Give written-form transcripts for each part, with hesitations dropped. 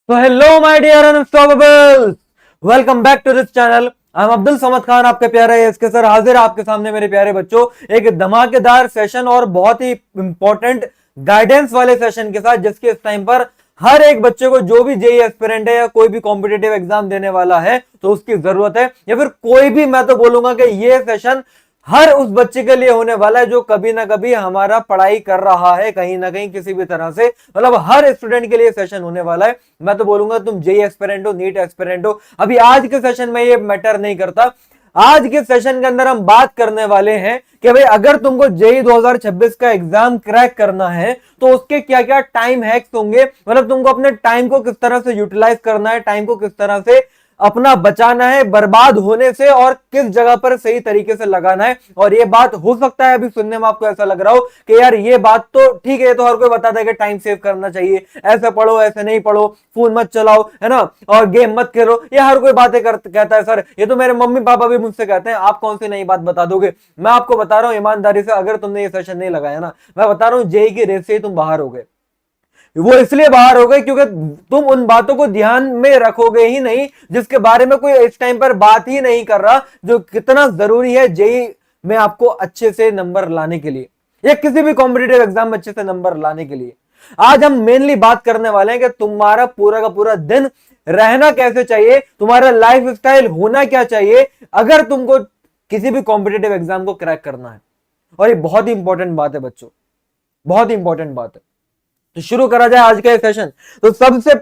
तो hello my dear unstoppables, welcome back to this channel. I am Abdul Samad Khan, आपके प्यारे SK sir हाजिर है आपके सामने। मेरे प्यारे बच्चों, एक धमाकेदार सेशन और बहुत ही इंपॉर्टेंट गाइडेंस वाले सेशन के साथ, जिसके इस टाइम पर हर एक बच्चे को, जो भी जेई एस्पिरेंट है या कोई भी कॉम्पिटेटिव एग्जाम देने वाला है तो उसकी जरूरत है, या फिर कोई भी, मैं तो बोलूंगा कि ये सेशन हर उस बच्चे के लिए होने वाला है जो कभी ना कभी हमारा पढ़ाई कर रहा है कहीं ना कहीं किसी भी तरह से। मतलब हर स्टूडेंट के लिए सेशन होने वाला है। मैं तो बोलूंगा तुम जेई एस्पिरेंट हो, नीट एस्पिरेंट हो, अभी आज के सेशन में ये मैटर नहीं करता। आज के सेशन के अंदर हम बात करने वाले हैं कि भाई अगर तुमको जेई 2026 का एग्जाम क्रैक करना है तो उसके क्या क्या टाइम हैक्स होंगे। मतलब तुमको अपने टाइम को किस तरह से यूटिलाइज करना है, टाइम को किस तरह से अपना बचाना है बर्बाद होने से, और किस जगह पर सही तरीके से लगाना है। और ये बात हो सकता है अभी सुनने में आपको ऐसा लग रहा हो कि यार ये बात तो ठीक है, ये तो हर कोई बताता है कि टाइम सेव करना चाहिए, ऐसे पढ़ो ऐसे नहीं पढ़ो, फोन मत चलाओ, है ना, और गेम मत खेलो, ये हर कोई बातें कहता है। सर ये तो मेरे मम्मी पापा भी मुझसे कहते हैं, आप कौन सी नई बात बता दोगे। मैं आपको बता रहा हूं ईमानदारी से, अगर तुमने ये सेशन नहीं लगाया ना, मैं बता रहा हूं जेई की रेस से तुम बाहर हो गए। वो इसलिए बाहर हो गए क्योंकि तुम उन बातों को ध्यान में रखोगे ही नहीं जिसके बारे में कोई इस टाइम पर बात ही नहीं कर रहा, जो कितना जरूरी है जेई में आपको अच्छे से नंबर लाने के लिए, या किसी भी कॉम्पिटेटिव एग्जाम में अच्छे से नंबर लाने के लिए। आज हम मेनली बात करने वाले हैं कि तुम्हारा पूरा का पूरा दिन रहना कैसे चाहिए, तुम्हारा लाइफ स्टाइल होना क्या चाहिए अगर तुमको किसी भी कॉम्पिटेटिव एग्जाम को क्रैक करना है। और ये बहुत ही इंपॉर्टेंट बात है बच्चों, बहुत ही इंपॉर्टेंट बात है। तो शुरू करा जाए आज का ये सेशन। तो सबसे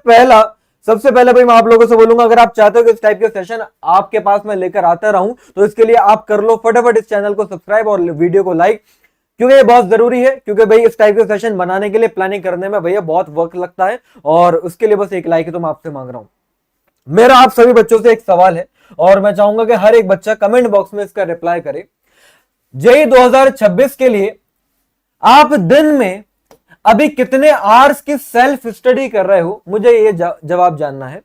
पहले भाई मैं आप लोगों से बोलूंगा, अगर आप चाहते हो कि इस टाइप के सेशन आपके पास मैं लेकर आता रहूं तो इसके लिए आप कर लो फटाफट इस चैनल को सब्सक्राइब और वीडियो को लाइक, क्योंकि ये बहुत जरूरी है। क्योंकि भाई इस टाइप के सेशन बनाने के लिए, प्लानिंग करने में भैया बहुत वक्त लगता है, और उसके लिए बस एक लाइक तो मैं आपसे मांग रहा हूं। मेरा आप सभी बच्चों से एक सवाल है और मैं चाहूंगा कि हर एक बच्चा कमेंट बॉक्स में इसका रिप्लाई करे। जेई 2026 के लिए आप दिन में अभी कितने आवर्स की सेल्फ स्टडी कर रहे हो, मुझे ये जवाब जानना है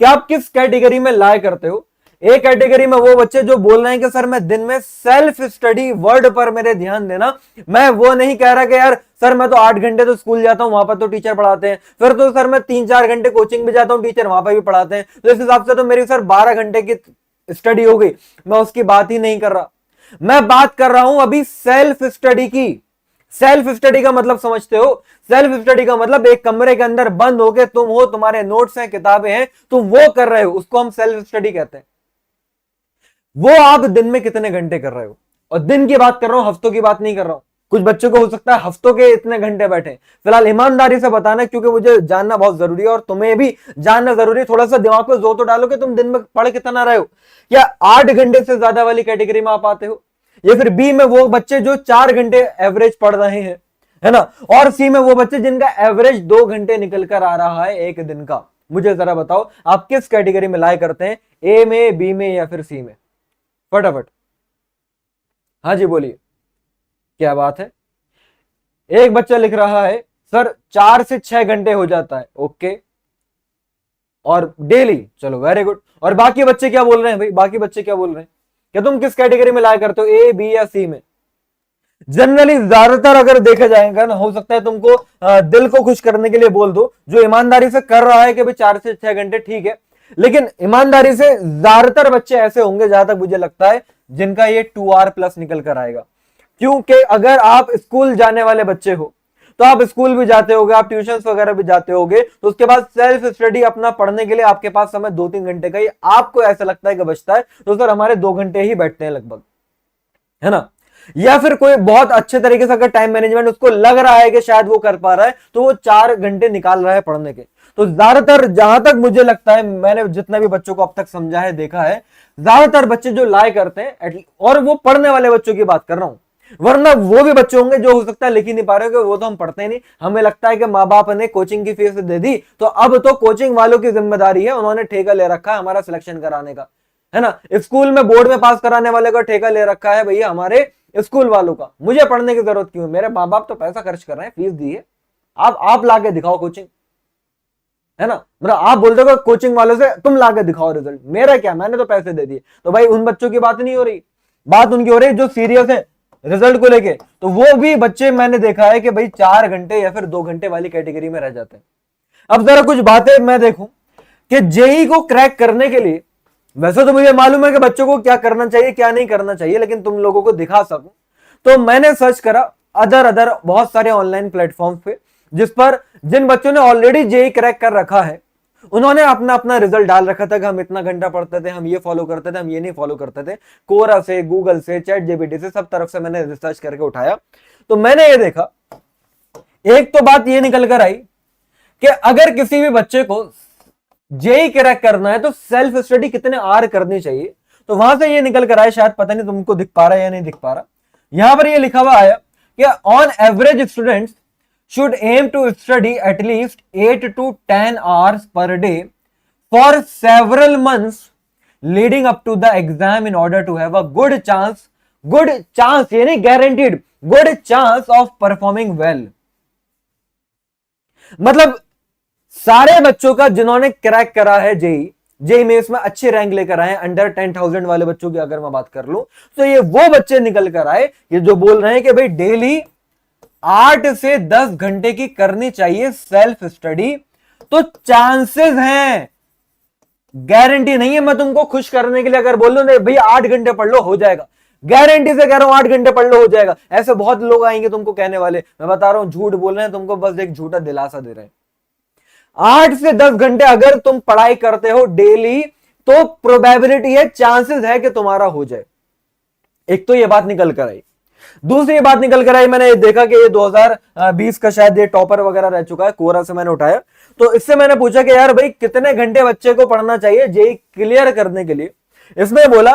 कि आप किस कैटेगरी में लाए करते हो। एक कैटेगरी में वो बच्चे जो बोल रहे हैं कि सर मैं दिन में सेल्फ स्टडी, वर्ड पर मेरे ध्यान देना, मैं वो नहीं कह रहा कि यार सर मैं तो 8 घंटे तो स्कूल जाता हूं, वहां पर तो टीचर पढ़ाते हैं, फिर तो सर मैं 3-4 घंटे कोचिंग भी जाता हूं, टीचर वहां पर भी पढ़ाते हैं, तो इस हिसाब से तो मेरी सर 12 घंटे की स्टडी हो गई। मैं उसकी बात ही नहीं कर रहा, मैं बात कर रहा हूं अभी सेल्फ स्टडी की। सेल्फ स्टडी का मतलब समझते हो? सेल्फ स्टडी का मतलब एक कमरे के अंदर बंद होके तुम हो, तुम्हारे नोट्स हैं, किताबें हैं, तुम वो कर रहे हो, उसको हम सेल्फ स्टडी कहते हैं। वो आप दिन में कितने घंटे कर रहे हो, और दिन की बात कर रहा हूं, हफ्तों की बात नहीं कर रहा हूं। कुछ बच्चों को हो सकता है हफ्तों के इतने घंटे बैठे। फिलहाल ईमानदारी से बताना, क्योंकि मुझे जानना बहुत जरूरी है और तुम्हें भी जानना जरूरी है। थोड़ा सा दिमाग पे जोर तो डालो कि तुम दिन में पढ़ कितना रहे हो। क्या 8 घंटे से ज्यादा वाली कैटेगरी में आप आते हो, या फिर बी में वो बच्चे जो 4 घंटे एवरेज पढ़ रहे हैं, है ना, और सी में वो बच्चे जिनका एवरेज 2 घंटे निकल कर आ रहा है एक दिन का। मुझे जरा बताओ आप किस कैटेगरी में लाए करते हैं, ए में, बी में, या फिर सी में? फटाफट हाँ जी बोलिए, क्या बात है। एक बच्चा लिख रहा है सर 4 से 6 घंटे हो जाता है, ओके, और डेली, चलो वेरी गुड। और बाकी बच्चे क्या बोल रहे हैं भाई, बाकी बच्चे क्या बोल रहे हैं, क्या तुम किस कैटेगरी में लाया करते हो, ए, बी या सी में? जनरली ज्यादातर अगर देखा जाएगा ना, हो सकता है तुमको दिल को खुश करने के लिए बोल दो, जो ईमानदारी से कर रहा है कि भाई 4 से 6 घंटे ठीक है, लेकिन ईमानदारी से ज्यादातर बच्चे ऐसे होंगे, जहां तक मुझे लगता है, जिनका ये 2 आवर प्लस निकल कर आएगा। क्योंकि अगर आप स्कूल जाने वाले बच्चे हो तो आप स्कूल भी जाते होगे, आप ट्यूशन वगैरह भी जाते होगे, तो उसके बाद सेल्फ स्टडी अपना पढ़ने के लिए आपके पास समय 2-3 घंटे का ही आपको ऐसा लगता है कि बचता है, तो सर हमारे 2 घंटे ही बैठते हैं लगभग, है ना। या फिर कोई बहुत अच्छे तरीके से अगर टाइम मैनेजमेंट उसको लग रहा है कि शायद वो कर पा रहा है, तो वो 4 घंटे निकाल रहा है पढ़ने के। तो ज्यादातर, जहां तक मुझे लगता है, मैंने जितना भी बच्चों को अब तक समझा है, देखा है, ज्यादातर बच्चे जो लाए करते हैं, और वो पढ़ने वाले बच्चों की बात कर रहा हूं, वरना वो भी बच्चे होंगे जो हो सकता है लिख ही नहीं पा रहे हो, वो तो हम पढ़ते ही नहीं, हमें लगता है कि माँ बाप ने कोचिंग की फीस दे दी तो अब तो कोचिंग वालों की जिम्मेदारी है, उन्होंने ठेका ले रखा है हमारा सिलेक्शन कराने का, है ना। स्कूल में बोर्ड में पास कराने वाले का ठेका ले रखा है भैया हमारे स्कूल वालों का, मुझे पढ़ने की जरूरत क्यों है, मेरे माँ बाप तो पैसा खर्च कर रहे हैं, फीस दी है, आप लाके दिखाओ कोचिंग, है ना। मतलब आप बोलते हो कोचिंग वालों से तुम लाके दिखाओ रिजल्ट, मेरा क्या, मैंने तो पैसे दे दिए। तो भाई उन बच्चों की बात नहीं हो रही, बात उनकी हो रही जो सीरियस है रिजल्ट को लेके। तो वो भी बच्चे मैंने देखा है कि भाई 4 घंटे या फिर 2 घंटे वाली कैटेगरी में रह जाते हैं। अब जरा कुछ बातें मैं देखूं कि जेई को क्रैक करने के लिए, वैसे तो मुझे मालूम है कि बच्चों को क्या करना चाहिए क्या नहीं करना चाहिए, लेकिन तुम लोगों को दिखा सकूं तो मैंने सर्च करा अदर बहुत सारे ऑनलाइन प्लेटफॉर्म पे, जिस पर जिन बच्चों ने ऑलरेडी जेई क्रैक कर रखा है उन्होंने अपना अपना रिजल्ट डाल रखा था कि हम इतना घंटा पढ़ते थे, हम ये फॉलो करते थे, हम ये नहीं फॉलो करते थे। कोरा से, गूगल से, चैट जीपीटी से, सब तरफ से मैंने रिसर्च करके उठाया। तो मैंने ये देखा, एक तो बात ये निकल कर आई कि अगर किसी भी बच्चे को जेई क्रैक करना है तो सेल्फ स्टडी कितने आर करनी चाहिए। तो वहां से ये निकल कर आया, शायद पता नहीं तुमको दिख पा रहा है या नहीं दिख पा रहा, यहां पर ये लिखा हुआ आया कि on average students should aim to study at least 8 to 10 hours per day for several months leading up to the exam in order to have a good chance यानी guaranteed good chance of performing well। मतलब सारे बच्चों का जिन्होंने crack करा है JEE mains में अच्छे रैंक लेकर आए, अंडर 10,000 वाले बच्चों की अगर मैं बात कर लूं तो ये वो बच्चे निकल कर आए ये जो बोल रहे हैं कि भाई डेली 8 से 10 घंटे की करनी चाहिए सेल्फ स्टडी। तो चांसेस हैं, गारंटी नहीं है। मैं तुमको खुश करने के लिए अगर बोल दूं भैया 8 घंटे पढ़ लो हो जाएगा, गारंटी से कह रहा हूं 8 घंटे पढ़ लो हो जाएगा। ऐसे बहुत लोग आएंगे तुमको कहने वाले, मैं बता रहा हूं झूठ बोल रहे हैं तुमको, बस एक झूठा दिलासा दे रहे हैं। 8 से 10 घंटे अगर तुम पढ़ाई करते हो डेली तो प्रोबेबिलिटी है, चांसेस है कि तुम्हारा हो जाए। एक तो ये बात निकल कर आई। दूसरी बात निकल कर आई, मैंने देखा कि ये 2020 का शायद ये टॉपर वगैरह रह चुका है, कोरा से मैंने उठाया। तो इससे मैंने पूछा कि यार भाई कितने घंटे बच्चे को पढ़ना चाहिए जेई क्लियर करने के लिए। इसमें बोला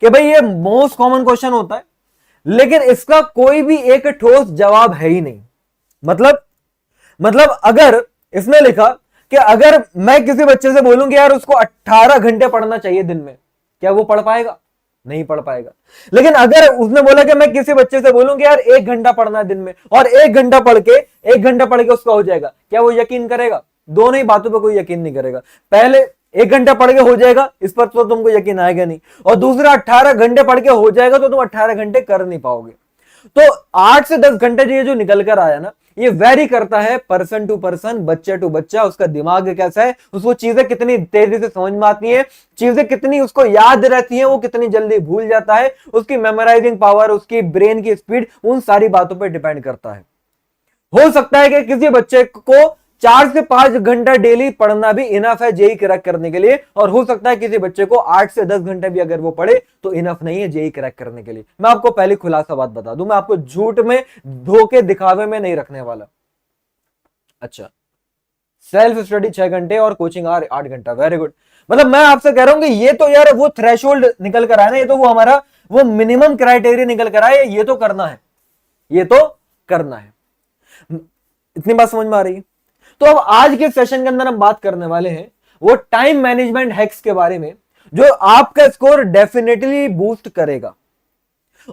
कि भाई ये मोस्ट कॉमन क्वेश्चन होता है, लेकिन इसका कोई भी एक ठोस जवाब है ही नहीं। मतलब अगर इसमें लिखा कि अगर मैं किसी बच्चे से बोलूं कि यार उसको 18 घंटे पढ़ना चाहिए दिन में, क्या वो पढ़ पाएगा? नहीं पढ़ पाएगा। लेकिन अगर उसने बोला कि मैं किसी बच्चे से बोलूं कि यार 1 घंटा पढ़ना है दिन में, और 1 घंटा पढ़ के उसका हो जाएगा, क्या वो यकीन करेगा? दोनों ही बातों पर कोई यकीन नहीं करेगा। पहले 1 घंटा पढ़ के हो जाएगा, इस पर तो तुमको यकीन आएगा नहीं, और दूसरा 18 घंटे पढ़ के हो जाएगा तो तुम 18 घंटे कर नहीं पाओगे। तो 8 से 10 घंटे ये जो निकल कर आया ना, ये वेरी करता है पर्सन टू पर्सन, बच्चा टू बच्चा, उसका दिमाग कैसा है, उसको चीजें कितनी तेजी से समझ में आती हैं, चीजें कितनी उसको याद रहती हैं, वो कितनी जल्दी भूल जाता है, उसकी मेमोराइजिंग पावर, उसकी ब्रेन की स्पीड, उन सारी बातों पर डिपेंड करता है। हो सकता है कि किसी बच्चे को 4 से 5 घंटा डेली पढ़ना भी इनफ है जेई क्रैक करने के लिए, और हो सकता है किसी बच्चे को 8 से 10 घंटे भी अगर वो पढ़े तो इनफ नहीं है जेई क्रैक करने के लिए। मैं आपको पहले खुलासा बात बता दूं, मैं आपको झूठ में, धोखे दिखावे में नहीं रखने वाला। अच्छा, सेल्फ स्टडी 6 घंटे और कोचिंग 8 घंटा, वेरी गुड। मतलब मैं आपसे कह रहा हूं कि ये तो यार वो थ्रेशोल्ड निकल कर आया ना, ये तो वो हमारा वो मिनिमम क्राइटेरिया निकल कर आया, ये तो करना है, ये तो करना है। इतनी बात समझ में आ रही है? तो अब आज के सेशन के अंदर हम बात करने वाले हैं वो टाइम मैनेजमेंट हैक्स के बारे में, जो आपका स्कोर डेफिनेटली बूस्ट करेगा।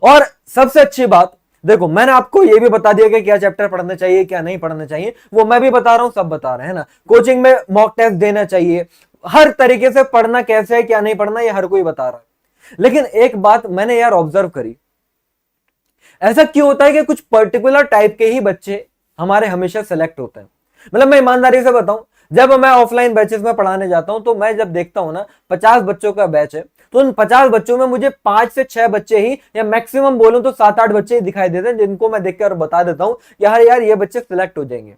और सबसे अच्छी बात देखो, मैंने आपको यह भी बता दिया कि क्या चैप्टर पढ़ना चाहिए क्या नहीं पढ़ना चाहिए, वो मैं भी बता रहा हूं, सब बता रहे हैं ना। कोचिंग में मॉक टेस्ट देना चाहिए, हर तरीके से पढ़ना कैसे है क्या नहीं पढ़ना ये हर कोई बता रहा है। लेकिन एक बात मैंने यार ऑब्जर्व करी, ऐसा क्यों होता है कि कुछ पर्टिकुलर टाइप के ही बच्चे हमारे हमेशा सेलेक्ट होते हैं। मतलब मैं ईमानदारी से बताऊं, जब मैं ऑफलाइन बैचेस में पढ़ाने जाता हूं तो मैं जब देखता हूं ना 50 बच्चों का बैच है, तो उन 50 बच्चों में मुझे 5 से 6 बच्चे ही, या मैक्सिमम बोलूं तो 7-8 बच्चे ही दिखाई देते हैं जिनको मैं देखकर बता देता हूं यार ये बच्चे सिलेक्ट हो जाएंगे।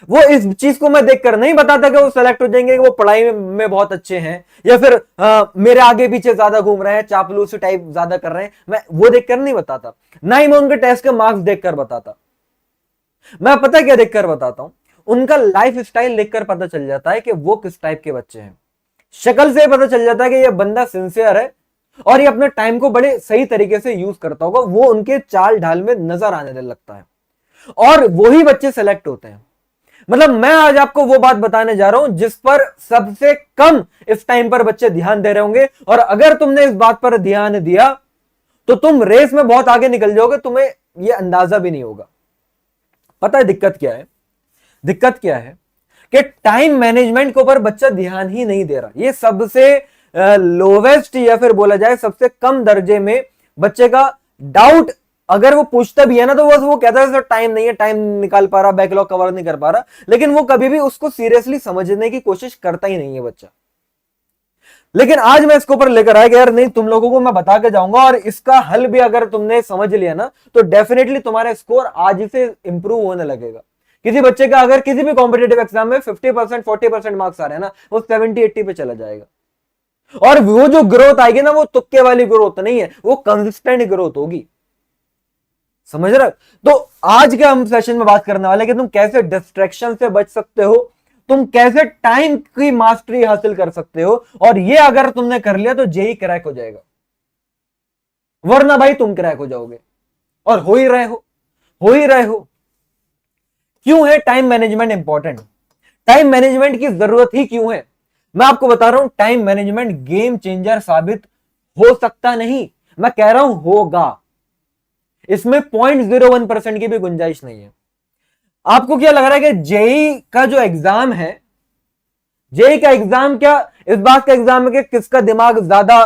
वो इस चीज को मैं देखकर नहीं बताता कि वो सिलेक्ट हो जाएंगे, वो पढ़ाई में बहुत अच्छे हैं, या फिर मेरे आगे पीछे ज्यादा घूम रहे हैं, चापलूसी टाइप ज्यादा कर रहे हैं, मैं वो देखकर नहीं बताता। ना ही मैं उनके टेस्ट के मार्क्स देखकर बताता। मैं पता क्या देखकर बताता हूं, उनका लाइफ स्टाइल देखकर पता चल जाता है कि वो किस टाइप के बच्चे हैं। शक्ल से पता चल जाता है कि ये बंदा सिंसियर है और ये अपने टाइम को बड़े सही तरीके से यूज करता होगा, वो उनके चाल ढाल में नजर आने लगता है, और वही बच्चे सेलेक्ट होते हैं। मतलब मैं आज आपको वो बात बताने जा रहा हूं जिस पर सबसे कम इस टाइम पर बच्चे ध्यान दे रहे होंगे, और अगर तुमने इस बात पर ध्यान दिया तो तुम रेस में बहुत आगे निकल जाओगे, तुम्हें यह अंदाजा भी नहीं होगा। पता है दिक्कत क्या है? दिक्कत क्या है कि टाइम मैनेजमेंट के ऊपर बच्चा ध्यान ही नहीं दे रहा। ये सबसे लोवेस्ट, या फिर बोला जाए सबसे कम दर्जे में बच्चे का डाउट अगर वो पूछता भी है ना तो बस वो कहता है सर टाइम नहीं है, टाइम निकाल पा रहा, बैकलॉग कवर नहीं कर पा रहा, लेकिन वो कभी भी उसको सीरियसली समझने की कोशिश करता ही नहीं है बच्चा। लेकिन आज मैं इसके ऊपर लेकर आया कि यार नहीं, तुम लोगों को मैं बता के जाऊंगा और इसका हल भी अगर तुमने समझ लिया ना तो डेफिनेटली तुम्हारा स्कोर आज से इंप्रूव होने लगेगा। किसी बच्चे का अगर किसी भी कॉम्पिटेटिव एग्जाम में 50% 40% मार्क्स आ रहे हैं ना, वो 70-80 पे चला जाएगा। और वो जो ग्रोथ आएगी ना, वो तुक्के वाली ग्रोथ नहीं है, वो कंसिस्टेंट ग्रोथ होगी। समझ रहे? तो आज के हम सेशन में बात करने वाले कि तुम कैसे डिस्ट्रैक्शन से बच सकते हो, तुम कैसे टाइम की मास्टरी हासिल कर सकते हो, और ये अगर तुमने कर लिया तो जेई क्रैक हो जाएगा, वरना भाई तुम क्रैक हो जाओगे। और हो ही रहे हो, हो ही रहे हो। क्यों है time management important? Time management की जरूरत ही क्यों है? मैं आपको बता रहा हूं, टाइम मैनेजमेंट गेम चेंजर साबित हो सकता नहीं, मैं कह रहा हूं होगा। इसमें 0.01% की भी गुंजाइश नहीं है। आपको क्या लग रहा है कि जेई का जो एग्जाम है, जेई का एग्जाम क्या इस बात का एग्जाम है कि किसका दिमाग ज्यादा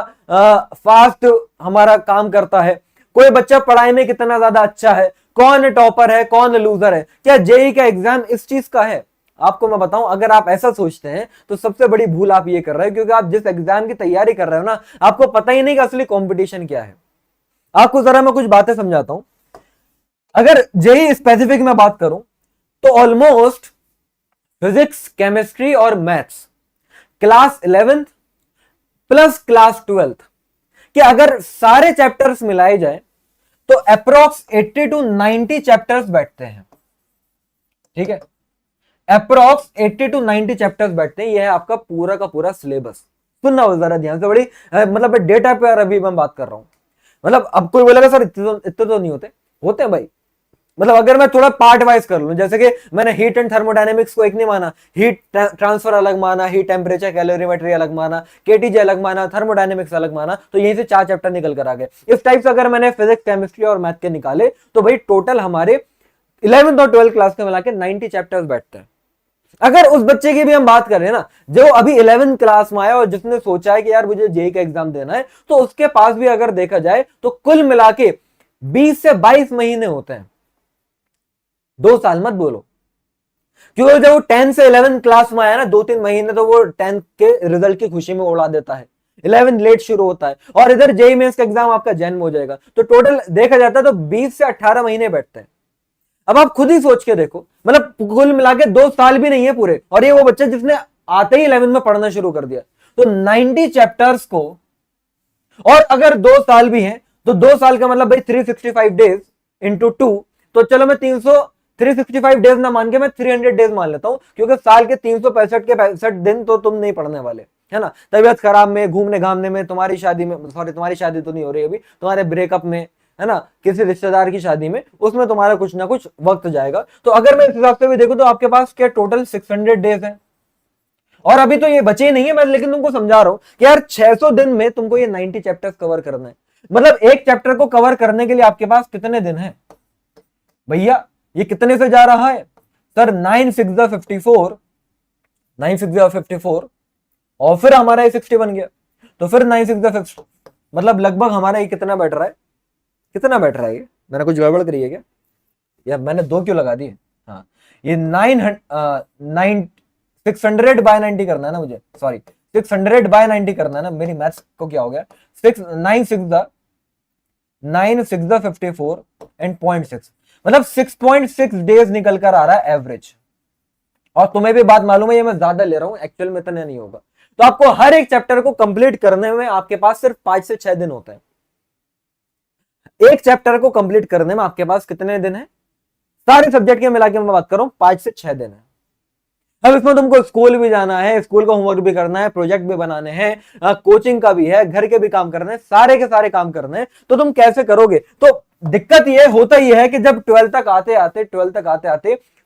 फास्ट हमारा काम करता है, कोई बच्चा पढ़ाई में कितना ज्यादा अच्छा है, कौन टॉपर है कौन लूजर है? क्या जेई का एग्जाम इस चीज का है? आपको मैं बताऊं, अगर आप ऐसा सोचते हैं तो सबसे बड़ी भूल आप ये कर रहे हैं, क्योंकि आप जिस एग्जाम की तैयारी कर रहे हो ना, आपको पता ही नहीं कि असली कंपटीशन क्या है। आपको जरा मैं कुछ बातें समझाता हूं। अगर जेई स्पेसिफिक में बात करूं तो ऑलमोस्ट फिजिक्स, केमिस्ट्री और maths class 11th plus class 12th के अगर सारे चैप्टर्स मिलाए जाए तो अप्रोक्स 80 to 90 चैप्टर्स बैठते हैं। ठीक है, अप्रोक्स 80 to 90 चैप्टर्स बैठते हैं। यह है आपका पूरा का पूरा सिलेबस। सुनना हो जरा ध्यान से, बड़ी मतलब डेटा पे अभी मैं बात कर रहा हूं। मतलब अब कोई बोलेगा सर इतने तो नहीं होते, होते हैं भाई। मतलब अगर मैं थोड़ा पार्ट वाइज कर लूं, जैसे कि मैंने हीट एंड थर्मोडायनेमिक्स को एक नहीं माना, हीट ट्रांसफर अलग माना, हीट टेम्परेचर कैलोरीमेट्री अलग माना, केटीजे अलग माना, थर्मोडायनेमिक्स अलग माना, तो यहीं से 4 चैप्टर निकल कर आ गए। इस टाइप से अगर मैंने फिजिक्स, केमिस्ट्री और मैथ के निकाले तो भाई टोटल हमारे 11th और 12th क्लास के मिला के 90 चैप्टर्स बैठते हैं। अगर उस बच्चे की भी हम बात करें ना जो अभी 11th क्लास में आया और जिसने सोचा है कि यार मुझे जेई का एग्जाम देना है, तो उसके पास भी अगर देखा जाए तो कुल मिला के 20 से 22 महीने होते हैं। 2 साल मत बोलो, क्योंकि जब वो 10 से 11th क्लास में आया ना, 2-3 महीने तो वो 10th के रिजल्ट की खुशी में उड़ा देता है। 11 लेट शुरू होता है और इधर जेई मेंस का एग्जाम आपका जैन में हो जाएगा, तो टोटल देखा जाता है तो 20 से 18 महीने बैठते हैं। अब आप खुद ही सोच के देखो, मतलब कुल मिला के 2 साल भी नहीं है पूरे, और ये वो बच्चा जिसने आते ही 11 में पढ़ना शुरू कर दिया। तो 90 चैप्टर्स को, और अगर 2 साल भी हैं तो 2 साल का मतलब भाई 365 डेज इंटू 2, तो चलो मैं 365 डेज ना मान के मैं 300 डेज मान लेता हूं, क्योंकि साल के 365 के 65 दिन तो तुम नहीं पढ़ने वाले, है ना। तबीयत खराब में, घूमने घामने में, तुम्हारी शादी में, सॉरी तुम्हारी शादी तो नहीं हो रही अभी, तुम्हारे ब्रेकअप में, है ना, किसी रिश्तेदार की शादी में, उसमें तुम्हारा कुछ ना कुछ वक्त जाएगा। तो अगर मैं इस हिसाब से भी देखूं तो आपके पास क्या टोटल 600 डेज है, और अभी तो ये बचे ही नहीं है। मैं लेकिन तुमको समझा रहा हूं कि यार 600 दिन में तुमको ये 90 चैप्टर्स कवर करना है। मतलब एक चैप्टर को कवर करने के लिए आपके पास कितने दिन है भैया? ये कितने से जा रहा है सर? 9 6 54, 9 6 54, और फिर हमारा ये 60 बन गया, तो फिर 9 6 50, मतलब लगभग हमारा ये कितना बैठ रहा है? कितना बैठ रहा है? ये मैंने कुछ गड़बड़ करी है क्या? या मैंने 2 क्यों लगा दिए? हाँ, ये 600 बाय 90 करना है ना मुझे, सॉरी 600 बाय 90 करना है ना। मेरी मैथ्स को क्या हो गया? 9 6 54 एंड 0.6, मतलब 6.6 डेज निकल कर आ रहा है एवरेज। और तुम्हें भी बात मालूम है ये मैं ज्यादा ले रहा हूं, एक्चुअल में इतना नहीं होगा। तो आपको हर एक चैप्टर को कंप्लीट करने में आपके पास सिर्फ 5 से 6 दिन होते हैं। एक चैप्टर को कंप्लीट करने में आपके पास कितने दिन है? सारे सब्जेक्ट के मिला के मैं बात कर रहा हूं, 5 से 6 दिन है। अब इसमें तुमको स्कूल भी जाना है, स्कूल का होमवर्क भी करना है, प्रोजेक्ट भी बनाने हैं, कोचिंग का भी है, घर के भी काम करने हैं, सारे के सारे काम करने हैं। तो तुम कैसे करोगे? तो दिक्कत ये होता ही है कि जब 12 तक आते आते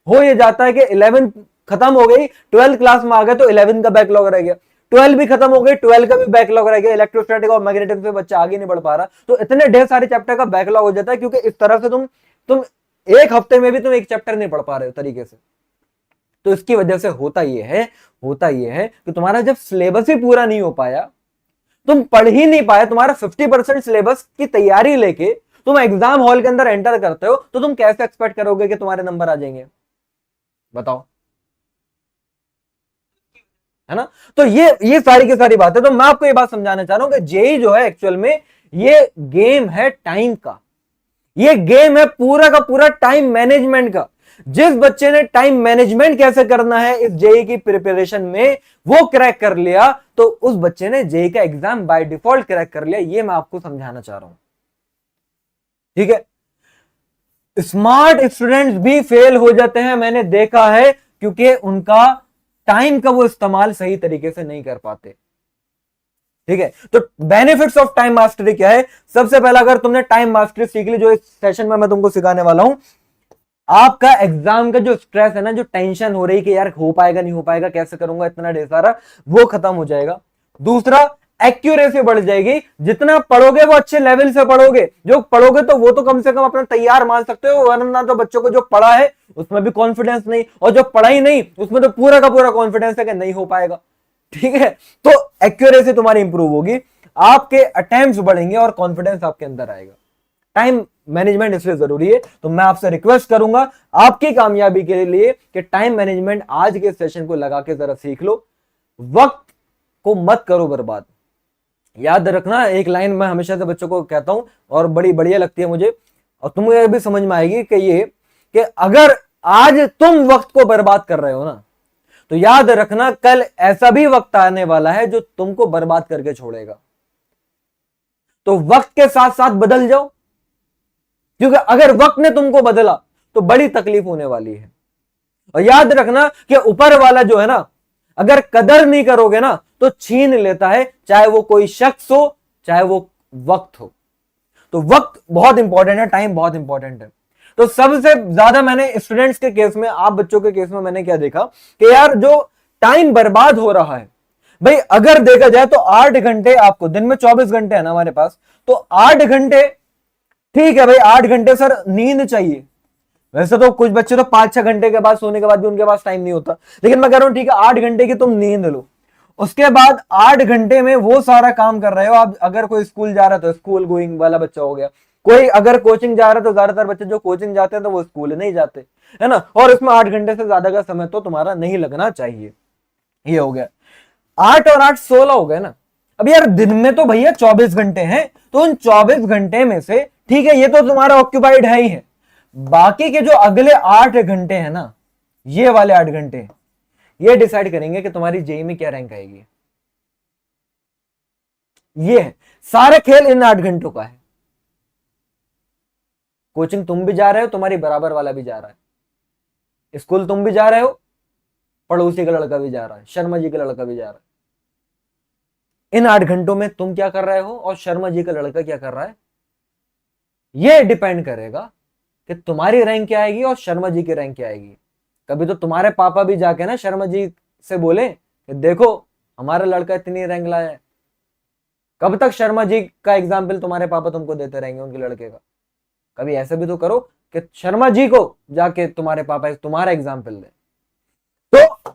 हो ये जाता है कि 11 खत्म हो गई, 12 क्लास में आ गए तो 11 का बैकलॉग रह गया, 12 भी खत्म हो गई, 12 का भी बैकलॉग रह गया, इलेक्ट्रोस्टैटिक और मैग्नेटिक से बच्चा आगे नहीं बढ़ पा रहा। तो इतने ढेर सारे चैप्टर का बैकलॉग हो जाता है, क्योंकि इस तरह से तुम एक हफ्ते में भी तुम एक चैप्टर नहीं पढ़ पा रहे हो तरीके से। तो इसकी वजह से होता यह है कि तुम्हारा जब सिलेबस ही पूरा नहीं हो पाया, तुम पढ़ ही नहीं पाए, तुम्हारा 50% सिलेबस की तैयारी लेके तुम एग्जाम हॉल के अंदर एंटर करते हो तो तुम कैसे एक्सपेक्ट करोगे कि तुम्हारे नंबर आ जाएंगे? बताओ, है ना? तो ये सारी की सारी बात है। तो मैं आपको ये बात समझाना चाह रहा हूं कि जेई जो है एक्चुअल में ये गेम है टाइम का, ये गेम है पूरा का पूरा टाइम मैनेजमेंट का। जिस बच्चे ने टाइम मैनेजमेंट कैसे करना है इस जेई की प्रिपरेशन में वो क्रैक कर लिया, तो उस बच्चे ने जेई का एग्जाम बाय डिफॉल्ट क्रैक कर लिया। ये मैं आपको समझाना चाह रहा हूं, ठीक है? स्मार्ट स्टूडेंट्स भी फेल हो जाते हैं, मैंने देखा है, क्योंकि उनका टाइम का वो इस्तेमाल सही तरीके से नहीं कर पाते, ठीक है? तो बेनिफिट्स ऑफ टाइम मास्टरी क्या है? सबसे पहला, अगर तुमने टाइम मास्टरी सीख ली, जो इस सेशन में मैं तुमको सिखाने वाला हूं, आपका एग्जाम का जो स्ट्रेस है ना, जो टेंशन हो रही कि यार हो पाएगा नहीं हो पाएगा, कैसे करूंगा, इतना ढेर सारा, वो खत्म हो जाएगा। दूसरा, एक्यूरेसी बढ़ जाएगी। जितना पढ़ोगे वो अच्छे लेवल से पढ़ोगे, जो पढ़ोगे तो वो तो कम से कम अपना तैयार मान सकते हो, वरना तो बच्चों को जो पढ़ा है उसमें भी कॉन्फिडेंस नहीं, और जो पढ़ा ही नहीं उसमें तो पूरा का पूरा कॉन्फिडेंस है कि नहीं हो पाएगा, ठीक है? तो एक्यूरेसी तुम्हारी इंप्रूव होगी, आपके अटेम्प्ट्स बढ़ेंगे और कॉन्फिडेंस आपके अंदर आएगा। टाइम मैनेजमेंट इसलिए जरूरी है। तो मैं आपसे रिक्वेस्ट करूंगा आपकी कामयाबी के लिए कि टाइम मैनेजमेंट आज के सेशन को लगा के जरा सीख लो, वक्त को मत करो बर्बाद। याद रखना, एक लाइन मैं हमेशा से बच्चों को कहता हूं और बड़ी बढ़िया लगती है मुझे, और तुम्हें भी समझ में आएगी कि ये कि अगर आज तुम वक्त को बर्बाद कर रहे हो ना, तो याद रखना कल ऐसा भी वक्त आने वाला है जो तुमको बर्बाद करके छोड़ेगा। तो वक्त के साथ साथ बदल जाओ, क्योंकि अगर वक्त ने तुमको बदला तो बड़ी तकलीफ होने वाली है। और याद रखना कि ऊपर वाला जो है ना, अगर कदर नहीं करोगे ना तो छीन लेता है, चाहे वो कोई शख्स हो चाहे वो वक्त हो। तो वक्त बहुत इंपॉर्टेंट है, टाइम बहुत इंपॉर्टेंट है। तो सबसे ज्यादा मैंने स्टूडेंट्स के केस में, आप बच्चों के केस में मैंने क्या देखा कि यार जो टाइम बर्बाद हो रहा है, भाई अगर देखा जाए तो 8 घंटे, आपको दिन में 24 घंटे है ना हमारे पास, तो 8 घंटे, ठीक है भाई 8 घंटे सर नींद चाहिए। वैसे तो कुछ बच्चे तो 5-6 घंटे के बाद सोने के बाद भी उनके पास टाइम नहीं होता, लेकिन मैं कह रहा हूं ठीक है 8 घंटे की तुम नींद लो, उसके बाद 8 घंटे में वो सारा काम कर रहे हो आप। अगर कोई स्कूल जा रहा है तो स्कूल गोइंग वाला बच्चा हो गया, कोई अगर कोचिंग जा रहा है तो ज्यादातर बच्चे जो कोचिंग जाते हैं तो वो स्कूल नहीं जाते, है ना? और इसमें 8 घंटे से ज्यादा का समय तो तुम्हारा नहीं लगना चाहिए। ये हो गया 8 और 8 16 हो गए ना। अब यार दिन में तो भैया 24 घंटे हैं, तो उन 24 घंटे में से ठीक है ये तो तुम्हारा ऑक्यूपाइड है ही है, बाकी के जो अगले 8 घंटे हैं ना, ये वाले 8 घंटे ये डिसाइड करेंगे कि तुम्हारी जेई में क्या रैंक आएगी। ये है सारे खेल इन 8 घंटों का है। कोचिंग तुम भी जा रहे हो, तुम्हारी बराबर वाला भी जा रहा है, स्कूल तुम भी जा रहे हो, पड़ोसी का लड़का भी जा रहा है, शर्मा जी का लड़का भी जा रहा है। इन 8 घंटों में तुम क्या कर रहे हो और शर्मा जी का लड़का क्या कर रहा है, ये डिपेंड करेगा कि तुम्हारी रैंक क्या आएगी और शर्मा जी की रैंक क्या आएगी। कभी तो तुम्हारे पापा भी जाके ना शर्मा जी से बोले कि देखो हमारा लड़का इतनी रैंक लाया है। कब तक शर्मा जी का एग्जाम्पल तुम्हारे पापा तुमको देते रहेंगे उनके लड़के का? कभी ऐसा भी तो करो कि शर्मा जी को जाके तुम्हारे पापा तुम्हारा एग्जाम्पल दे। तो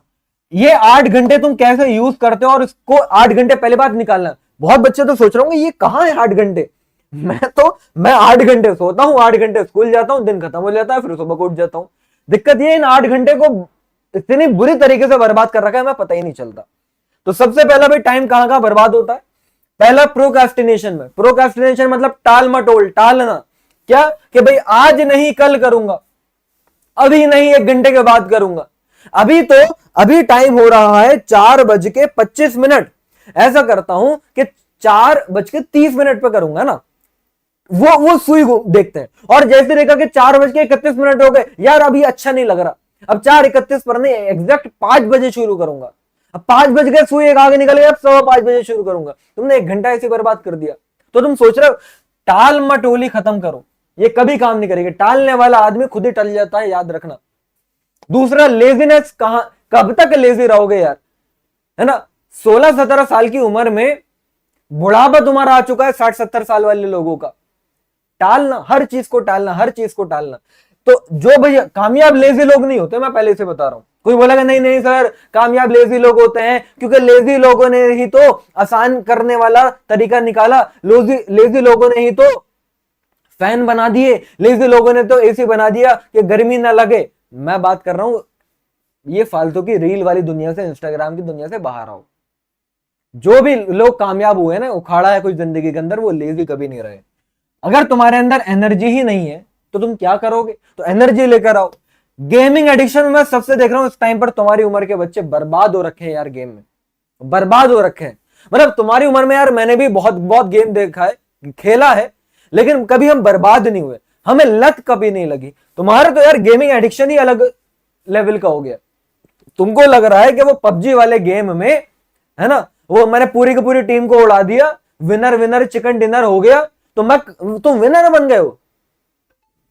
ये 8 घंटे तुम कैसे यूज करते हो और इसको 8 घंटे पहले बात निकालना। बहुत बच्चे तो सोच रहे होंगे ये कहां है 8 घंटे, मैं 8 घंटे सोता हूं, 8 घंटे स्कूल जाता हूं, दिन खत्म हो जाता है, फिर सुबह को उठ जाता हूं। दिक्कत ये इन 8 घंटे को इतनी बुरी तरीके से बर्बाद कर रखा है, मैं पता ही नहीं चलता। तो सबसे पहला भाई टाइम कहां कहां बर्बाद होता है? पहला प्रोक्रास्टिनेशन में। प्रोक्रास्टिनेशन मतलब टाल मटोल, टालना। क्या कि भाई आज नहीं कल करूंगा, अभी नहीं 1 घंटे के बाद करूंगा। अभी टाइम हो रहा है 4:25। ऐसा करता हूं कि 4:30 पे करूंगा ना, वो सुई को देखते हैं, और जैसे देखा कि 4:31 हो गए, यार अभी अच्छा नहीं लग रहा, अब 4:31 पर नहीं, एग्जैक्ट 5 बजे शुरू करूंगा। अब 5 बज गए, सुई एक आगे निकल गया, अब 5:15 बजे शुरू करूंगा। तुमने 1 घंटा ऐसे बर्बाद कर दिया। तो तुम सोच रहे हो टाल मटोली खत्म करो, ये कभी काम नहीं करेगी। टालने वाला आदमी खुद ही टल जाता है, याद रखना। दूसरा लेजीनेस, कब तक लेजी रहोगे यार, है ना? 16-17 साल की उम्र में बुढ़ापा तुम्हारा आ चुका है 60-70 साल वाले लोगों का। टालना, हर चीज को टालना, हर चीज को टालना। तो जो भैया कामयाब लेजी लोग नहीं होते, मैं पहले से बता रहा हूं। कोई बोलेगा नहीं नहीं सर कामयाब लेजी लोग होते हैं, क्योंकि लेजी लोगों ने ही तो आसान करने वाला तरीका निकाला, लेजी लोगों ने ही तो फैन बना दिए, लेजी लोगों ने तो एसी बना दिया कि गर्मी ना लगे। मैं बात कर रहा हूं ये फालतू की रील वाली दुनिया से, इंस्टाग्राम की दुनिया से बाहर आओ। जो भी लोग कामयाब हुए ना, उखाड़ा है कुछ जिंदगी के अंदर, वो लेजी कभी नहीं रहे। अगर तुम्हारे अंदर एनर्जी ही नहीं है तो तुम क्या करोगे? तो एनर्जी लेकर आओ। गेमिंग एडिक्शन में सबसे देख रहा हूं इस टाइम पर तुम्हारी उम्र के बच्चे बर्बाद हो रखे हैं यार, गेम में बर्बाद हो रखे हैं। मतलब तुम्हारी उम्र में यार मैंने भी बहुत बहुत गेम देखा है, खेला है, लेकिन कभी हम बर्बाद नहीं हुए, हमें लत कभी नहीं लगी। तुम्हारा तो यार गेमिंग एडिक्शन ही अलग लेवल का हो गया। तुमको लग रहा है कि वो पबजी वाले गेम में, है ना, वो मैंने पूरी की पूरी टीम को उड़ा दिया, विनर विनर चिकन डिनर हो गया, तुम विनर बन गए हो।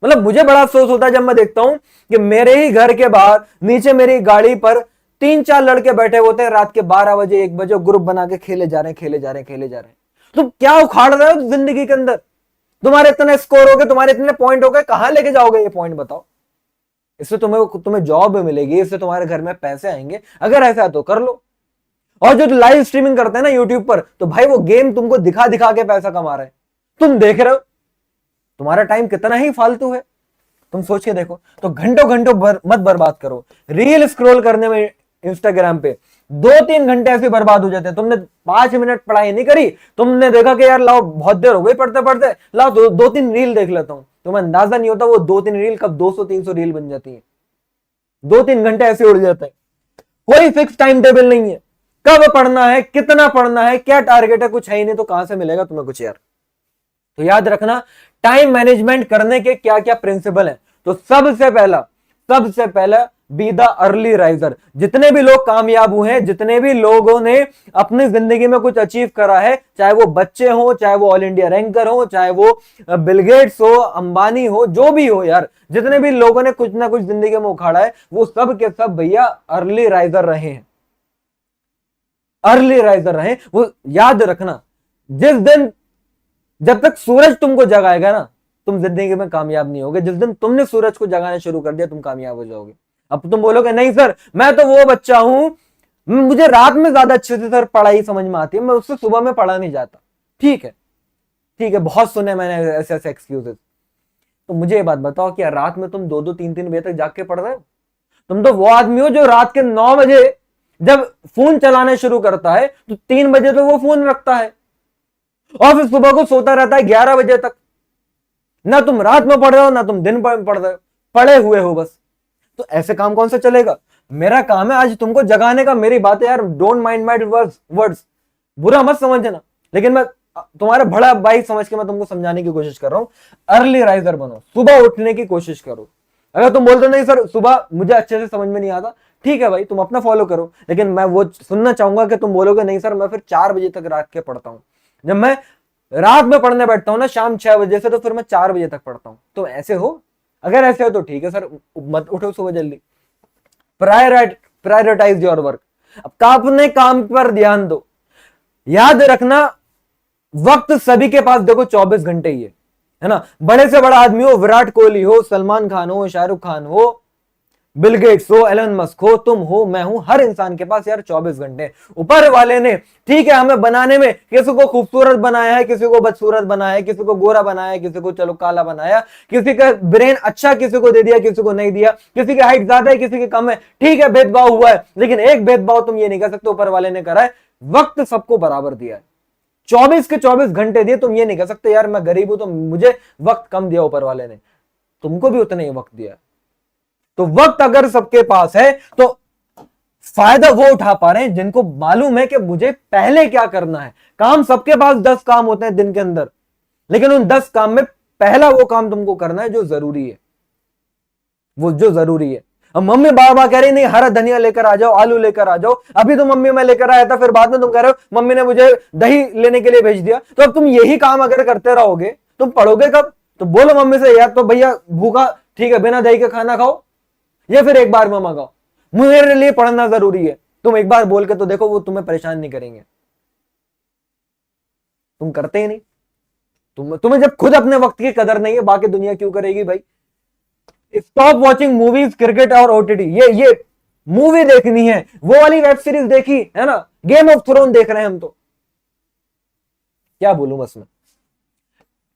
मतलब मुझे बड़ा अफसोस होता है जब मैं देखता हूं कि मेरे ही घर के बाहर नीचे मेरी गाड़ी पर 3-4 लड़के बैठे होते हैं, रात के 12 बजे 1 बजे ग्रुप बना के खेले जा रहे हैं, खेले जा रहे हैं, खेले जा रहे हैं। तुम क्या उखाड़ रहे हो जिंदगी के अंदर? तुम्हारे इतने स्कोर हो गए, तुम्हारे इतने पॉइंट हो गए, कहां लेके जाओगे ये पॉइंट बताओ? इससे तुम्हें जॉब मिलेगी, इससे तुम्हारे घर में पैसे आएंगे, अगर ऐसा तो कर लो। और जो लाइव स्ट्रीमिंग करते हैं ना यूट्यूब पर, तो भाई वो गेम तुमको दिखा दिखा के पैसा कमा रहे हैं, तुम देख रहे हो, तुम्हारा टाइम कितना ही फालतू है, तुम सोच के देखो। तो घंटों घंटों मत बर्बाद करो रील स्क्रॉल करने में। इंस्टाग्राम पे 2-3 घंटे ऐसे बर्बाद हो जाते हैं। तुमने 5 मिनट पढ़ाई नहीं करी, तुमने देखा कि यार लाओ बहुत देर हो गई पढ़ते पढ़ते, लाओ 2-3 रील देख लेता हूं। तुम्हें अंदाजा नहीं होता वो 2-3 रील कब 200-300 रील बन जाती है। 2-3 घंटे ऐसे उड़ जाते हैं। कोई फिक्स टाइम टेबल नहीं है, कब पढ़ना है, कितना पढ़ना है, क्या टारगेट है, कुछ है ही नहीं, तो कहां से मिलेगा तुम्हें कुछ यार। तो याद रखना टाइम मैनेजमेंट करने के क्या क्या प्रिंसिपल हैं। तो सबसे पहला बी द अर्ली राइजर। जितने भी लोग कामयाब हुए हैं, जितने भी लोगों ने अपनी जिंदगी में कुछ अचीव करा है, चाहे वो बच्चे हो, चाहे वो ऑल इंडिया रैंकर हो, चाहे वो बिल गेट्स हो, अंबानी हो, जो भी हो यार, जितने भी लोगों ने कुछ ना कुछ जिंदगी में उखाड़ा है, वो सब के सब भैया अर्ली राइजर रहे हैं, अर्ली राइजर रहे। वो याद रखना, जिस दिन जब तक सूरज तुमको जगाएगा ना, तुम जिंदगी में कामयाब नहीं होगे। जिस दिन तुमने सूरज को जगाना शुरू कर दिया, तुम कामयाब हो जाओगे। अब तुम बोलोगे नहीं सर, मैं तो वो बच्चा हूं, मुझे रात में ज्यादा अच्छे से सर पढ़ाई समझ में आती है, मैं उससे सुबह में पढ़ा नहीं जाता। ठीक है, ठीक है, बहुत सुने मैंने ऐसे ऐसे एक्सक्यूजेस। तो मुझे ये बात बताओ कि रात में तुम 2-2 3-3 बजे तक जाग के पढ़ रहे हो? तुम तो वो आदमी हो जो रात के 9 बजे जब फोन चलाना शुरू करता है, तो 3 बजे तो वो फोन रखता है और फिर सुबह को सोता रहता है 11 बजे तक। ना तुम रात में पढ़ रहे हो, ना तुम दिन में पढ़ रहे हो, पढ़े हुए हो बस। तो ऐसे काम कौन सा चलेगा? मेरा काम है आज तुमको जगाने का। मेरी बात है यार, डोंट माइंड माय वर्ड्स, बुरा मत समझना, लेकिन मैं तुम्हारा बड़ा भाई समझ के मैं तुमको समझाने की कोशिश कर रहा हूं। अर्ली राइजर बनो, सुबह उठने की कोशिश करो। अगर तुम बोलते नहीं सर सुबह मुझे अच्छे से समझ में नहीं आता, ठीक है भाई, तुम अपना फॉलो करो, लेकिन मैं वो सुनना चाहूंगा कि तुम बोलोगे नहीं सर मैं फिर 4 बजे तक रात के पढ़ता हूं। जब मैं रात में पढ़ने बैठता हूं ना शाम 6 बजे से, तो फिर मैं 4 बजे तक पढ़ता हूं। तो ऐसे हो, अगर ऐसे हो तो ठीक है सर, मत उठो सुबह जल्दी। Prioritise your work. अब अपने काम पर ध्यान दो। याद रखना वक्त सभी के पास देखो 24 घंटे ही है ना। बड़े से बड़ा आदमी हो, विराट कोहली हो, सलमान खान हो, शाहरुख खान हो, बिल गेट्स हो, एलन मस्क हो, तुम हो, मैं हूं, हर इंसान के पास यार 24 घंटे। ऊपर वाले ने ठीक है हमें बनाने में किसी को खूबसूरत बनाया है, किसी को बदसूरत बनाया है, किसी को गोरा बनाया है, किसी को चलो काला बनाया, किसी का ब्रेन अच्छा किसी को दे दिया, किसी को नहीं दिया, किसी की हाइट ज्यादा है, किसी की कम है, ठीक है भेदभाव हुआ है, लेकिन एक भेदभाव तुम ये नहीं कह सकते ऊपर वाले ने करा है, वक्त सबको बराबर दिया है। 24 के 24 घंटे दिए, तुम ये नहीं कह सकते यार मैं गरीब हूं तो मुझे वक्त कम दिया ऊपर वाले ने, तुमको भी उतना ही वक्त दिया। तो वक्त अगर सबके पास है तो फायदा वो उठा पा रहे हैं जिनको मालूम है कि मुझे पहले क्या करना है। काम सबके पास 10 काम होते हैं दिन के अंदर, लेकिन उन 10 काम में पहला वो काम तुमको करना है जो जरूरी है, वो जो जरूरी है। अब मम्मी बार बार कह रही नहीं हरा धनिया लेकर आ जाओ, आलू लेकर आ जाओ, अभी तो मम्मी मैं लेकर आया था, फिर बाद में तुम कह रहे हो मम्मी ने मुझे दही लेने के लिए भेज दिया। तो अब तुम यही काम अगर करते रहोगे तुम पढ़ोगे कब? तो बोलो मम्मी से यार तो भैया भूखा ठीक है बिना दही के खाना खाओ, या फिर एक बार में मंगाओ, मेरे लिए पढ़ना जरूरी है। तुम एक बार बोल के तो देखो, वो तुम्हें परेशान नहीं करेंगे। तुम करते ही नहीं। तुम्हें जब खुद अपने वक्त की कदर नहीं है, बाकी दुनिया क्यों करेगी भाई। स्टॉप वॉचिंग मूवीज, क्रिकेट और ओटीटी। ये मूवी देखनी है, वो वाली वेब सीरीज देखी है ना, गेम ऑफ थ्रोन देख रहे हैं हम, तो क्या बोलूं बस मैं।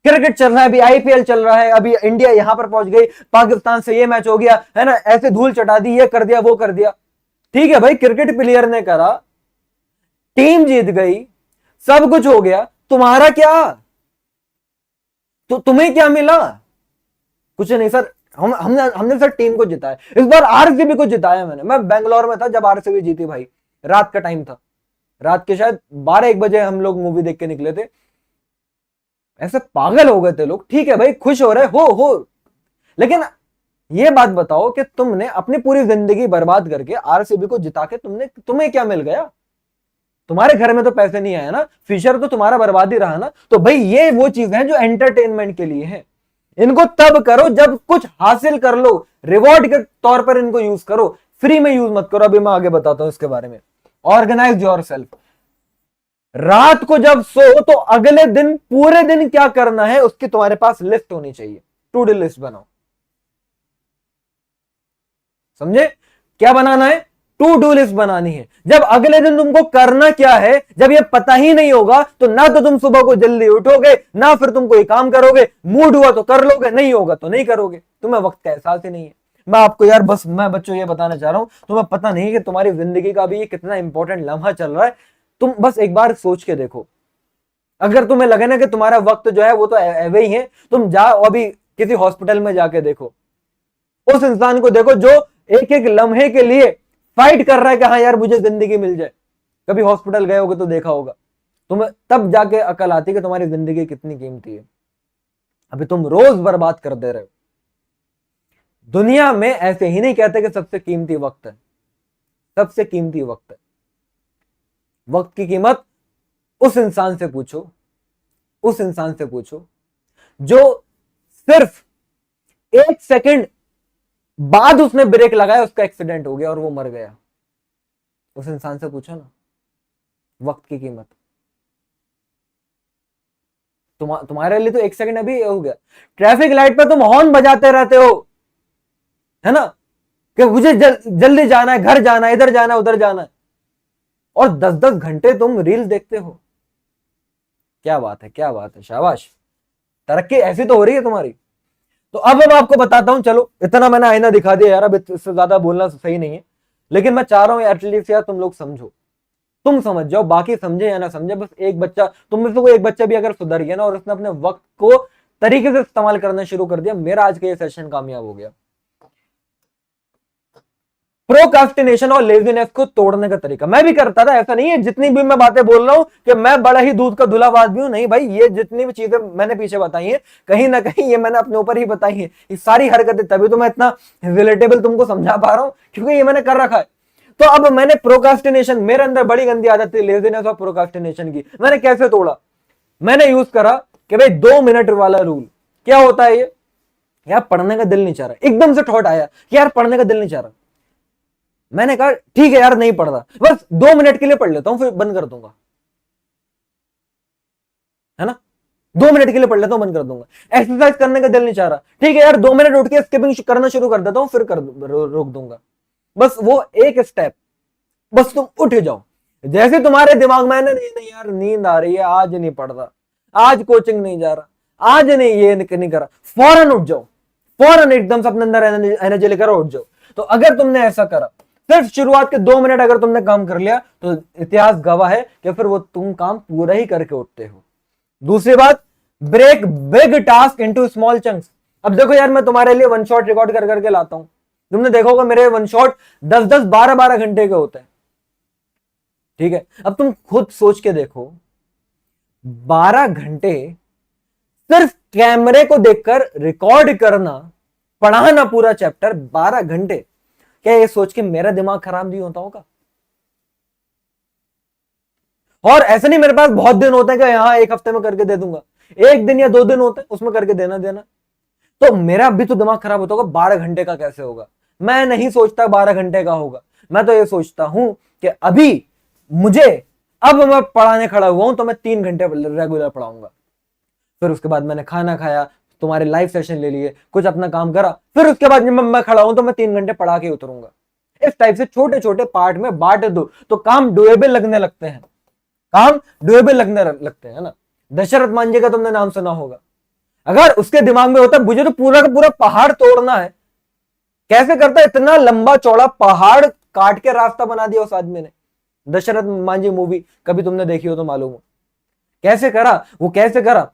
क्रिकेट चल रहा है, अभी आईपीएल चल रहा है, अभी इंडिया यहां पर पहुंच गई, पाकिस्तान से ये मैच हो गया है ना, ऐसे धूल चटा दी, ये कर दिया वो कर दिया। ठीक है भाई, क्रिकेट प्लेयर ने करा, टीम जीत गई, सब कुछ हो गया, तुम्हारा क्या? तो तुम्हें क्या मिला? कुछ नहीं सर। हमने हमने सर टीम को जिताया, इस बार आरसीबी को जिताया मैंने। मैं बेंगलोर में था जब आरसीबी जीती भाई, रात का टाइम था, रात के शायद 12-1 बजे हम लोग मूवी देख के निकले थे। ऐसे पागल हो गए थे लोग। ठीक है भाई, खुश हो रहे हो, लेकिन ये बात बताओ कि तुमने अपनी पूरी जिंदगी बर्बाद करके आरसीबी को जिता के तुम्हें क्या मिल गया? तुम्हारे घर में तो पैसे नहीं आए ना, फ्यूचर तो तुम्हारा बर्बाद ही रहा ना। तो भाई ये वो चीज है जो एंटरटेनमेंट के लिए है, इनको तब करो जब कुछ हासिल कर लो, रिवॉर्ड के तौर पर इनको यूज करो, फ्री में यूज मत करो। अभी मैं आगे बताता हूं इसके बारे में। Organise yourself. रात को जब सो तो अगले दिन पूरे दिन क्या करना है उसकी तुम्हारे पास लिस्ट होनी चाहिए, टू डू लिस्ट बनाओ। समझे? क्या बनाना है? टू डू लिस्ट बनानी है। जब अगले दिन तुमको करना क्या है, जब ये पता ही नहीं होगा, तो ना तो तुम सुबह को जल्दी उठोगे, ना फिर तुम कोई काम करोगे। मूड हुआ तो कर लोगे, नहीं होगा तो नहीं करोगे। तुम्हें वक्त का एहसास ही नहीं है। मैं आपको यार बस मैं बच्चों ये बताना चाह रहा हूं, तुम्हें पता नहीं कि तुम्हारी जिंदगी का भी ये कितना इंपॉर्टेंट लम्हा चल रहा है। तुम बस एक बार सोच के देखो। अगर तुम्हें लगे ना कि तुम्हारा वक्त जो है वो तो ऐवे ही है, तुम जाओ अभी किसी हॉस्पिटल में जाके देखो, उस इंसान को देखो जो एक एक लम्हे के लिए फाइट कर रहा है कि हाँ यार मुझे जिंदगी मिल जाए। कभी हॉस्पिटल गए होगे तो देखा होगा, तुम्हें तब जाके अकल आती है कि तुम्हारी जिंदगी कितनी कीमती है। अभी तुम रोज बर्बाद कर दे रहे हो। दुनिया में ऐसे ही नहीं कहते कि सबसे कीमती वक्त है, सबसे कीमती वक्त है। वक्त की कीमत उस इंसान से पूछो, उस इंसान से पूछो जो सिर्फ 1 सेकंड बाद उसने ब्रेक लगाया, उसका एक्सीडेंट हो गया और वो मर गया। उस इंसान से पूछो ना वक्त की कीमत। तुम्हारे लिए तो 1 सेकंड अभी हो गया। ट्रैफिक लाइट पर तुम हॉर्न बजाते रहते हो, है ना, कि मुझे जल्दी जाना है, घर जाना है, इधर जाना है, उधर जाना है, और 10-10 घंटे तुम रील देखते हो। क्या बात है, क्या बात है, शाबाश, तरक्की ऐसी तो हो रही है तुम्हारी। तो अब मैं आपको बताता हूं, चलो इतना मैंने आईना दिखा दिया यार, अब इससे ज्यादा बोलना सही नहीं है, लेकिन मैं चाह रहा हूं एटलीस्ट यार तुम लोग समझो, तुम समझ जाओ, बाकी समझे या ना समझे, बस एक बच्चा, तुम में से कोई एक बच्चा भी अगर सुधर गया ना और उसने अपने वक्त को तरीके से इस्तेमाल करना शुरू कर दिया, मेरा आज का ये सेशन कामयाब हो गया। प्रोकास्टिनेशन और लेजीनेस को तोड़ने का तरीका मैं भी करता था, ऐसा नहीं है जितनी भी मैं बातें बोल रहा हूं कि मैं बड़ा ही दूध का धुलाबाज भी हूं, नहीं भाई, ये जितनी भी चीजें मैंने पीछे बताई हैं कहीं ना कहीं ये मैंने अपने ऊपर ही बताई हैं। ये सारी हरकतें तभी तो मैं इतना रिलेटेबल तुमको समझा पा रहा हूं, क्योंकि ये मैंने कर रखा है। तो अब मैंने प्रोकास्टिनेशन, मेरे अंदर बड़ी गंदी आदत थी लेजीनेस और प्रोकास्टिनेशन की, मैंने कैसे तोड़ा? मैंने यूज करा कि भाई 2 मिनट वाला रूल। क्या होता है ये? यार पढ़ने का दिल नहीं चाह रहा, एकदम से थॉट आया कि यार पढ़ने का दिल नहीं चाह रहा, मैंने कहा ठीक है यार नहीं पढ़ रहा, बस 2 मिनट के लिए पढ़ लेता हूं फिर बंद कर दूंगा, है ना, 2 मिनट के लिए पढ़ लेता हूं बंद कर दूंगा। एक्सरसाइज करने का दिल नहीं चाह रहा, ठीक है यार 2 मिनट उठ के स्किपिंग करना शुरू कर देता हूं फिर रोक दूंगा। बस वो एक स्टेप, बस तुम उठ जाओ। जैसे तुम्हारे दिमाग में नहीं नहीं यार नींद आ रही है, आज नहीं पढ़ रहा, आज कोचिंग नहीं जा रहा, आज नहीं ये नहीं कर रहा, फौरन उठ जाओ, फौरन एकदम से अपने अंदर एनर्जी लेकर उठ जाओ। तो अगर तुमने ऐसा करा, सिर्फ शुरुआत के 2 मिनट अगर तुमने काम कर लिया, तो इतिहास गवाह है कि फिर वो तुम काम पूरा ही करके उठते हो। दूसरी बात, break big task into small chunks. अब देखो यार, मैं तुम्हारे लिए वन शॉट रिकॉर्ड कर करके लाता हूं, तुमने देखा होगा मेरे वन शॉट 10-10, 12-12 घंटे के होते हैं, ठीक है। अब तुम खुद सोच के देखो, 12 घंटे सिर्फ कैमरे को देखकर रिकॉर्ड करना, पढ़ाना पूरा चैप्टर 12 घंटे, क्या ये सोच के मेरा दिमाग खराब नहीं होता होगा? और ऐसा नहीं मेरे पास बहुत दिन होते हैं कि यहां 1 हफ्ते में करके दे दूंगा, 1 दिन या 2 दिन होते हैं उसमें करके देना देना, तो मेरा भी तो दिमाग खराब होता होगा। 12 घंटे का कैसे होगा? मैं नहीं सोचता 12 घंटे का होगा, मैं तो ये सोचता हूं कि अभी मुझे, अब मैं पढ़ाने खड़ा हुआ हूं तो मैं 3 घंटे रेगुलर पढ़ाऊंगा, फिर उसके बाद मैंने खाना खाया, तुम्हारे लाइव सेशन ले लिए, कुछ अपना काम करा, फिर उसके बाद जब मैं खड़ा हूं तो मैं 3 घंटे पढ़ा के उतरूंगा। इस टाइप से छोटे छोटे पार्ट में बांट दो तो काम डुएबल लगने लगते हैं, काम डुएबल लगने लगते हैं ना। दशरथ मांझी का तुमने नाम सुना होगा, अगर उसके दिमाग में होता मुझे तो पूरा का पूरा पहाड़ तोड़ना है, कैसे करता? इतना लंबा चौड़ा पहाड़ काट के रास्ता बना दिया उस आदमी ने। दशरथ मांझी मूवी कभी तुमने देखी हो तो मालूम हो कैसे करा वो, कैसे करा।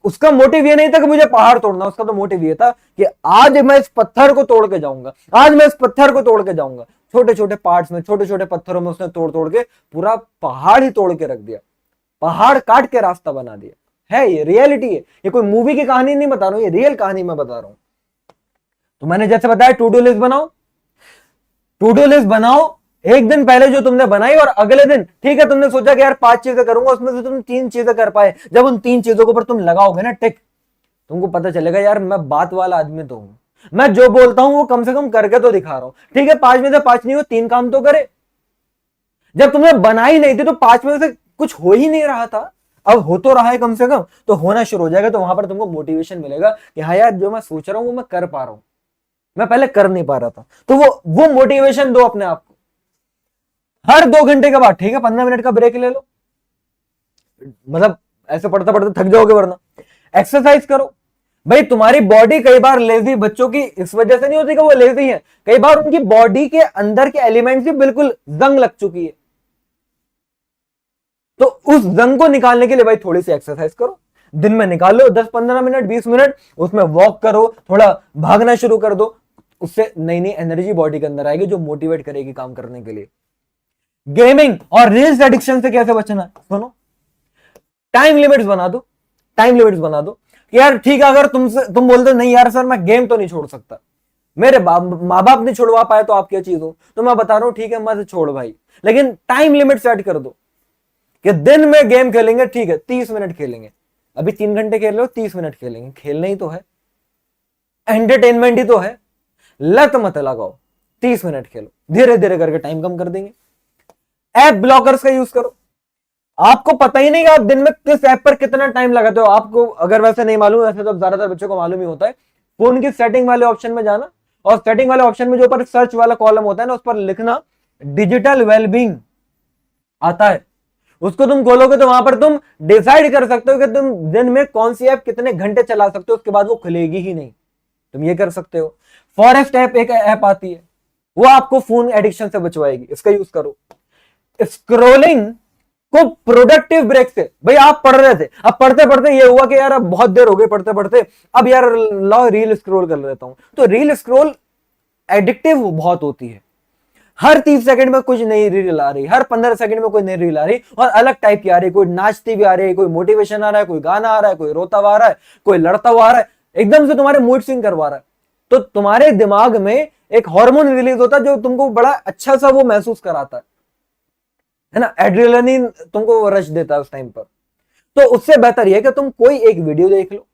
उसका मोटिव ये नहीं था कि मुझे पहाड़ तोड़ना, उसका तो मोटिव ये था कि आज मैं इस पत्थर को तोड़ के जाऊंगा, आज मैं इस पत्थर को तोड़ के जाऊंगा। छोटे छोटे पार्ट्स में, छोटे छोटे पत्थरों में उसने तोड़ तोड़ के पूरा पहाड़ ही तोड़ के रख दिया, पहाड़ काट के रास्ता बना दिया। है ये रियलिटी है, ये कोई मूवी की कहानी नहीं बता रहा हूं, ये रियल कहानी मैं बता रहा हूं। तो मैंने जैसे बताया टू डू लिस्ट बनाओ, टू डू लिस्ट बनाओ। एक दिन पहले जो तुमने बनाई और अगले दिन ठीक है तुमने सोचा कि यार 5 चीजें करूंगा, उसमें से तुम 3 चीजें कर पाए। जब उन 3 चीजों के ऊपर तुम लगाओगे ना टिक, तुमको पता चलेगा यार मैं बात वाला आदमी तो हूं, मैं जो बोलता हूं वो कम से कम करके तो दिखा रहा हूं। ठीक है 5 में से 5 नहीं हो, 3 काम तो करे। जब तुमने बनाई नहीं थी तो 5 में से कुछ हो ही नहीं रहा था, अब हो तो रहा है कम से कम, तो होना शुरू हो जाएगा। तो वहां पर तुमको मोटिवेशन मिलेगा कि हाँ यार जो मैं सोच रहा हूं वो मैं कर पा रहा हूं, मैं पहले कर नहीं पा रहा था। तो वो मोटिवेशन दो अपने आप को। हर 2 घंटे के बाद ठीक है 15 मिनट का ब्रेक ले लो, मतलब ऐसे पढ़ते पढ़ते थक जाओगे वरना। एक्सरसाइज करो भाई। तुम्हारी बॉडी कई बार लेजी बच्चों की इस वजह से नहीं होती कि वो लेजी है, कई बार उनकी बॉडी के अंदर के एलिमेंट्स ही बिल्कुल जंग लग चुकी है। तो उस जंग को निकालने के लिए भाई थोड़ी सी एक्सरसाइज करो, दिन में निकाल लो 10-15 मिनट 20 मिनट, उसमें वॉक करो, थोड़ा भागना शुरू कर दो। उससे नई नई एनर्जी बॉडी के अंदर आएगी जो मोटिवेट करेगी काम करने के लिए। गेमिंग और रील्स एडिक्शन से कैसे बचना है सुनो। टाइम लिमिट्स बना दो, टाइम लिमिट्स बना दो। यार ठीक है अगर तुम बोलते नहीं यार सर मैं गेम तो नहीं छोड़ सकता, मेरे माँ बाप नहीं छोड़वा पाए तो आप क्या चीज हो, तो मैं बता रहा हूं ठीक है मत छोड़ भाई, लेकिन टाइम लिमिट सेट कर दो कि दिन में गेम खेलेंगे ठीक है 30 मिनट खेलेंगे। अभी 3 घंटे खेल रहे हो 30 मिनट खेलेंगे, खेलना ही तो है, एंटरटेनमेंट ही तो है। लत मत लगाओ, 30 मिनट खेलो, धीरे धीरे करके टाइम कम कर देंगे। ऐप ब्लॉकर्स का यूज करो। आपको पता ही नहीं कि आप दिन में किस ऐप पर कितना टाइम लगाते हो। आपको अगर वैसे नहीं मालूम, वैसे तो ज्यादातर बच्चों को मालूम ही होता है। फोन की सेटिंग वाले ऑप्शन में जाना और सेटिंग वाले ऑप्शन में जो ऊपर सर्च वाला कॉलम होता है ना उस पर लिखना डिजिटल वेलबींग आता है, उसको तुम खोलोगे तो वहां पर तुम डिसाइड कर सकते हो कि तुम दिन में कौन सी ऐप कितने घंटे चला सकते हो, उसके बाद वो खुलेगी ही नहीं, तुम ये कर सकते हो। फॉरेस्ट ऐप एक ऐप आती है, वो आपको फोन एडिक्शन से बचवाएगी, इसका यूज करो। स्क्रोलिंग को प्रोडक्टिव ब्रेक से, भाई आप पढ़ रहे थे, अब पढ़ते पढ़ते ये हुआ कि यार अब बहुत देर हो गई पढ़ते पढ़ते, अब यार लाओ रील स्क्रॉल कर लेता हूं, तो रील स्क्रॉल एडिक्टिव बहुत होती है। हर 30 सेकंड में कुछ नई रील आ रही, हर 15 सेकंड में कोई नई रील आ रही और अलग टाइप की आ रही, कोई नाचती भी आ रही है, कोई मोटिवेशन आ रहा है, कोई गाना आ रहा है, कोई रोता हुआ आ रहा है, कोई लड़ता हुआ आ रहा है, एकदम से तुम्हारे मूड स्विंग करवा रहा है। तो तुम्हारे दिमाग में एक हार्मोन रिलीज होता है जो तुमको बड़ा अच्छा सा वो महसूस कराता है ना, एड्रेनलिन तुमको रश देता है उस टाइम पर। तो उससे बेहतर यह है कि तुम कोई एक वीडियो देख लो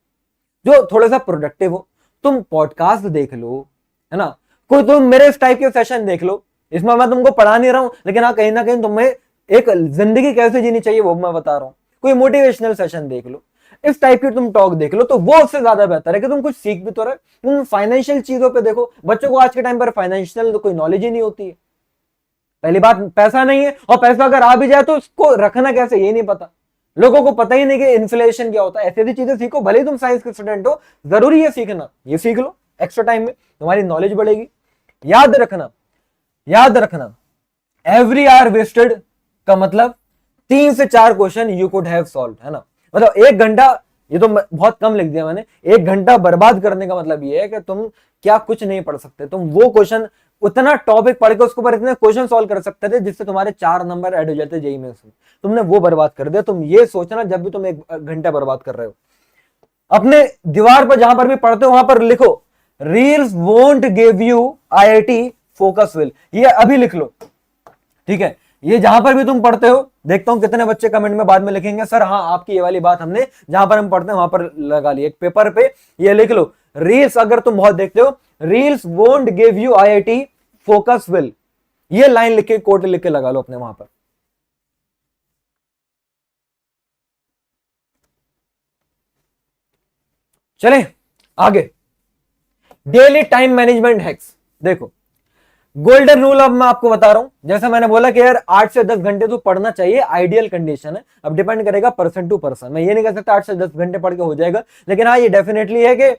जो थोड़ा सा प्रोडक्टिव हो, तुम पॉडकास्ट देख लो, है ना, कोई तुम मेरे इस टाइप के सेशन देख लो। इसमें मैं तुमको पढ़ा नहीं रहा हूं, लेकिन हाँ कहीं ना कहीं तुम्हें एक जिंदगी कैसे जीनी चाहिए वो मैं बता रहा हूं। कोई मोटिवेशनल सेशन देख लो, इस टाइप की तुम टॉक देख लो, तो वो उससे ज्यादा बेहतर है कि तुम कुछ सीख भी तो रहे। तुम फाइनेंशियल चीजों पे देखो, बच्चों को आज के टाइम पर फाइनेंशियल कोई नॉलेज ही नहीं होती है। पहली बात पैसा नहीं है, और पैसा अगर आ भी जाए तो उसको रखना कैसे ये नहीं पता। लोगों को पता ही नहीं कि इन्फ्लेशन क्या होता है। ऐसी ऐसी चीजें सीखो, भले ही तुम साइंस के स्टूडेंट हो, जरूरी है सीखना, ये सीख लो एक्स्ट्रा टाइम में, तुम्हारी नॉलेज बढ़ेगी। याद रखना, याद रखना, एवरी आवर वेस्टेड का मतलब 3 से 4 question you could have solve, है ना। मतलब 1 घंटा, ये तो बहुत कम लिख दिया मैंने, 1 घंटा बर्बाद करने का मतलब ये है कि तुम क्या कुछ नहीं पढ़ सकते, तुम वो क्वेश्चन उतना टॉपिक पढ़ के उसके ऊपर इतने क्वेश्चन सॉल्व कर सकते थे जिससे तुम्हारे 4 नंबर ऐड हो जाते जेईई में से, तुमने वो बर्बाद कर दिया। तुम ये सोचना जब भी तुम 1 घंटा बर्बाद कर रहे हो, अपने दीवार पर जहां पर भी पढ़ते हो वहां पर लिखो reels won't give you IIT focus will, ये अभी लिख लो, ठीक है। ये जहां पर भी तुम पढ़ते हो, देखता हूं कितने बच्चे कमेंट में बाद में लिखेंगे सर हाँ आपकी ये वाली बात हमने जहां पर हम पढ़ते हैं वहां पर लगा ली, एक पेपर पे ये लिख लो, रील्स अगर तुम बहुत देखते हो, reels won't give you IIT focus will, ये लाइन लिख के कोट लिख के लगा लो अपने वहां पर। चले आगे, डेली टाइम मैनेजमेंट हैक्स। देखो गोल्डन रूल अब मैं आपको बता रहा हूं, जैसा मैंने बोला कि यार 8 से 10 घंटे तो पढ़ना चाहिए, आइडियल कंडीशन है। अब डिपेंड करेगा पर्सन टू पर्सन, मैं ये नहीं कह सकता 8 से 10 घंटे पढ़ के हो जाएगा, लेकिन हाँ ये डेफिनेटली है कि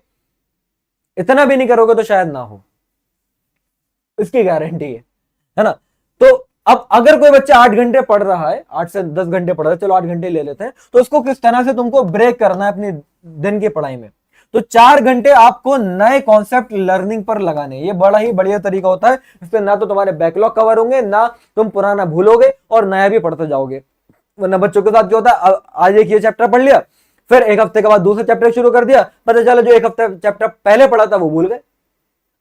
इतना भी नहीं करोगे तो शायद ना हो, इसकी गारंटी है ना। तो अब अगर कोई बच्चा 8 घंटे पढ़ रहा है, 8 से 10 घंटे पढ़ रहा है, चलो 8 घंटे ले लेते हैं, तो उसको किस तरह से तुमको ब्रेक करना है अपनी दिन की पढ़ाई में। तो 4 घंटे आपको नए कॉन्सेप्ट लर्निंग पर लगाने, ये बड़ा ही बढ़िया तरीका होता है। इससे ना तो तुम्हारे बैकलॉग कवर होंगे, ना तुम पुराना भूलोगे और नया भी पढ़ते जाओगे। वरना बच्चों के साथ क्या होता है, आज एक ये चैप्टर पढ़ लिया, फिर एक हफ्ते के बाद दूसरा चैप्टर शुरू कर दिया, पता चला जो एक हफ्ते चैप्टर पहले पढ़ा था वो भूल गए।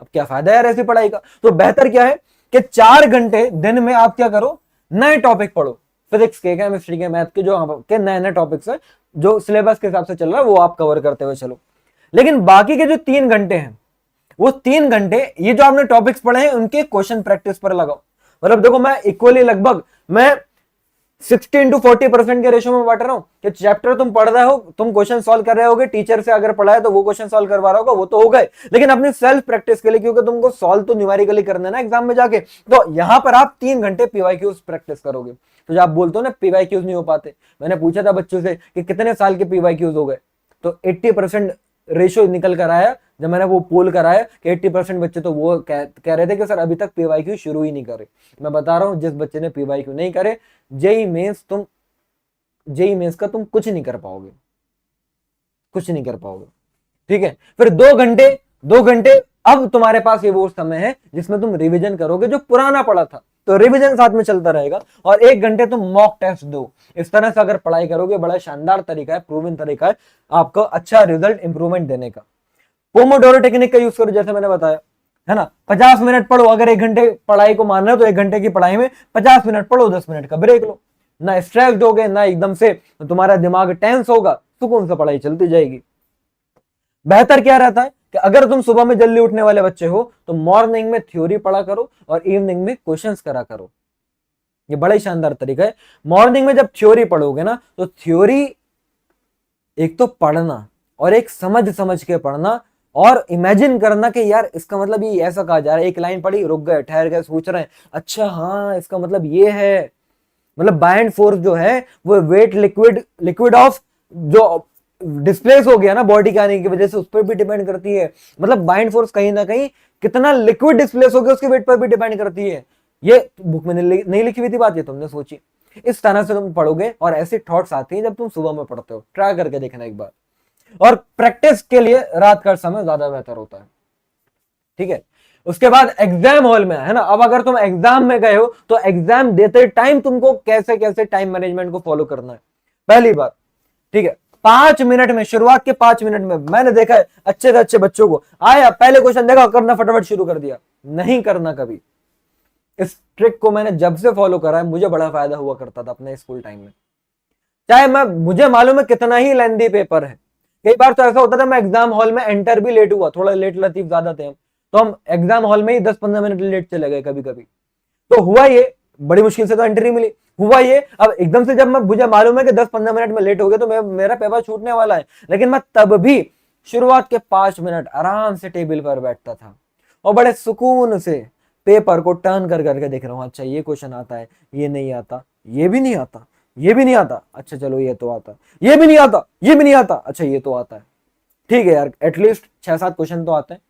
अब क्या फायदा यार ऐसी पढ़ाई का। तो बेहतर क्या है कि 4 घंटे दिन में आप क्या करो, नए टॉपिक पढ़ो, फिजिक्स के, केमिस्ट्री के, मैथ के, जो के नए नए टॉपिक्स है जो सिलेबस के हिसाब से चल रहा है वो आप कवर करते हुए चलो। लेकिन बाकी के जो 3 घंटे हैं, वो 3 घंटे ये जो आपने टॉपिक्स पढ़े हैं उनके क्वेश्चन प्रैक्टिस पर लगाओ। मतलब देखो मैं इक्वली लगभग मैं 60 to 40% के रेशो में बांट रहा हूं कि चैप्टर तुम पढ़ रहे हो, तुम क्वेश्चन सॉल्व कर रहे होगे, टीचर से अगर पढ़ा है तो वो क्वेश्चन सॉल्व करवा रहा होगा, वो तो हो गए, लेकिन अपनी सेल्फ प्रैक्टिस के लिए, क्योंकि तुमको सॉल्व तो न्यूमेरिकली करना है ना एग्जाम में जाके, तो यहां पर आप 3 घंटे पीवाईक्यूज प्रैक्टिस करोगे। तो जब आप बोलते हो ना पीवाईक्यूज नहीं हो पाते, मैंने पूछा था बच्चों से कि कितने साल के पीवाईक्यूज हो गए, तो 80% रेशो निकल कर आया जब मैंने वो पोल कराया कि 80% बच्चे तो वो कह रहे थे कि सर अभी तक पीवाईक्यू शुरू ही नहीं करे। मैं बता रहा हूं जिस बच्चे ने पीवाईक्यू नहीं करे, जेई मेंस का तुम कुछ नहीं कर पाओगे, कुछ नहीं कर पाओगे। ठीक है, फिर 2 घंटे अब तुम्हारे पास ये वो समय है जिसमें तुम रिवीजन करोगे जो पुराना पढ़ा था, तो रिवीजन साथ में चलता रहेगा, और 1 घंटे तुम मॉक टेस्ट दो। इस तरह से अगर पढ़ाई करोगे, बड़ा शानदार तरीका है, प्रूवन तरीका है आपको अच्छा रिजल्ट इंप्रूवमेंट देने का। पोमोडोरो टेक्निक का यूज करो, जैसे मैंने बताया है ना, 50 मिनट पढ़ो। अगर 1 घंटे पढ़ाई को मान रहे हो तो 1 घंटे की पढ़ाई में 50 मिनट पढ़ो, 10 मिनट का ब्रेक लो। ना स्ट्रेस्ड होगे, ना एकदम से तुम्हारा दिमाग टेंस होगा, सुकून से पढ़ाई चलती जाएगी। बेहतर क्या रहता है कि अगर तुम सुबह में जल्दी उठने वाले बच्चे हो तो मॉर्निंग में थ्योरी पढ़ा करो और इवनिंग में क्वेश्चंस करा करो। ये बड़ा ही शानदार तरीका है। मॉर्निंग में जब थ्योरी पढ़ोगे ना, तो थ्योरी एक तो पढ़ना और एक समझ समझ के पढ़ना और इमेजिन करना कि यार इसका मतलब ये ऐसा कहा जा रहा है। एक लाइन पढ़ी, रुक गए, ठहर गए, सोच रहे हैं, अच्छा हाँ इसका मतलब ये है। मतलब बाइंड फोर्स जो है वो वेट लिक्विड ऑफ जो डिस्प्लेस हो गया ना बॉडी के आने की वजह से, उस पर भी डिपेंड करती है। मतलब बाइंड फोर्स कहीं ना कहीं कितना लिक्विड डिस्प्लेस हो गया उसके वेट पर भी डिपेंड करती है। ये बुक में नहीं लिखी हुई थी बात, ये तुमने सोची। इस तरह से तुम पढ़ोगे और ऐसे थॉट्स आती हैं जब तुम सुबह में पढ़ते हो। ट्राई करके देखना एक बार। और प्रैक्टिस के लिए रात का समय ज्यादा बेहतर होता है। ठीक है, उसके बाद एग्जाम हॉल में है ना। अब अगर तुम एग्जाम में गए हो तो एग्जाम देते टाइम तुमको कैसे कैसे टाइम मैनेजमेंट को फॉलो करना है। पहली बात, ठीक है, 5 मिनट में, शुरुआत के 5 मिनट में मैंने देखा है अच्छे से अच्छे बच्चों को, आया पहले क्वेश्चन देखा, करना फटाफट शुरू कर दिया। नहीं करना कभी। इस ट्रिक को मैंने जब से फॉलो करा है मुझे बड़ा फायदा हुआ करता था अपने स्कूल टाइम में। चाहे मुझे मालूम है कितना ही लेंदी पेपर है। कई बार तो ऐसा होता था मैं एग्जाम हॉल में एंटर भी लेट हुआ, थोड़ा लेट लतीफ ज्यादा थे हम, तो हम एग्जाम हॉल में ही 10-15 मिनट लेट चले गए कभी कभी। तो हुआ ये, बड़ी मुश्किल से तो एंट्री मिली। हुआ ये, अब एकदम से जब मुझे मालूम है कि 10-15 मिनट में लेट हो गया तो मेरा पेपर छूटने वाला है, लेकिन मैं तब भी शुरुआत के 5 मिनट आराम से टेबल पर बैठता था और बड़े सुकून से पेपर को टर्न कर करके देख रहा हूँ। अच्छा ये क्वेश्चन आता है, ये नहीं आता, ये भी नहीं आता, ये भी नहीं आता, अच्छा चलो ये तो आता, ये भी नहीं आता, ये भी नहीं आता, अच्छा ये तो आता है। ठीक है यार, एटलीस्ट 6-7 क्वेश्चन तो आते हैं।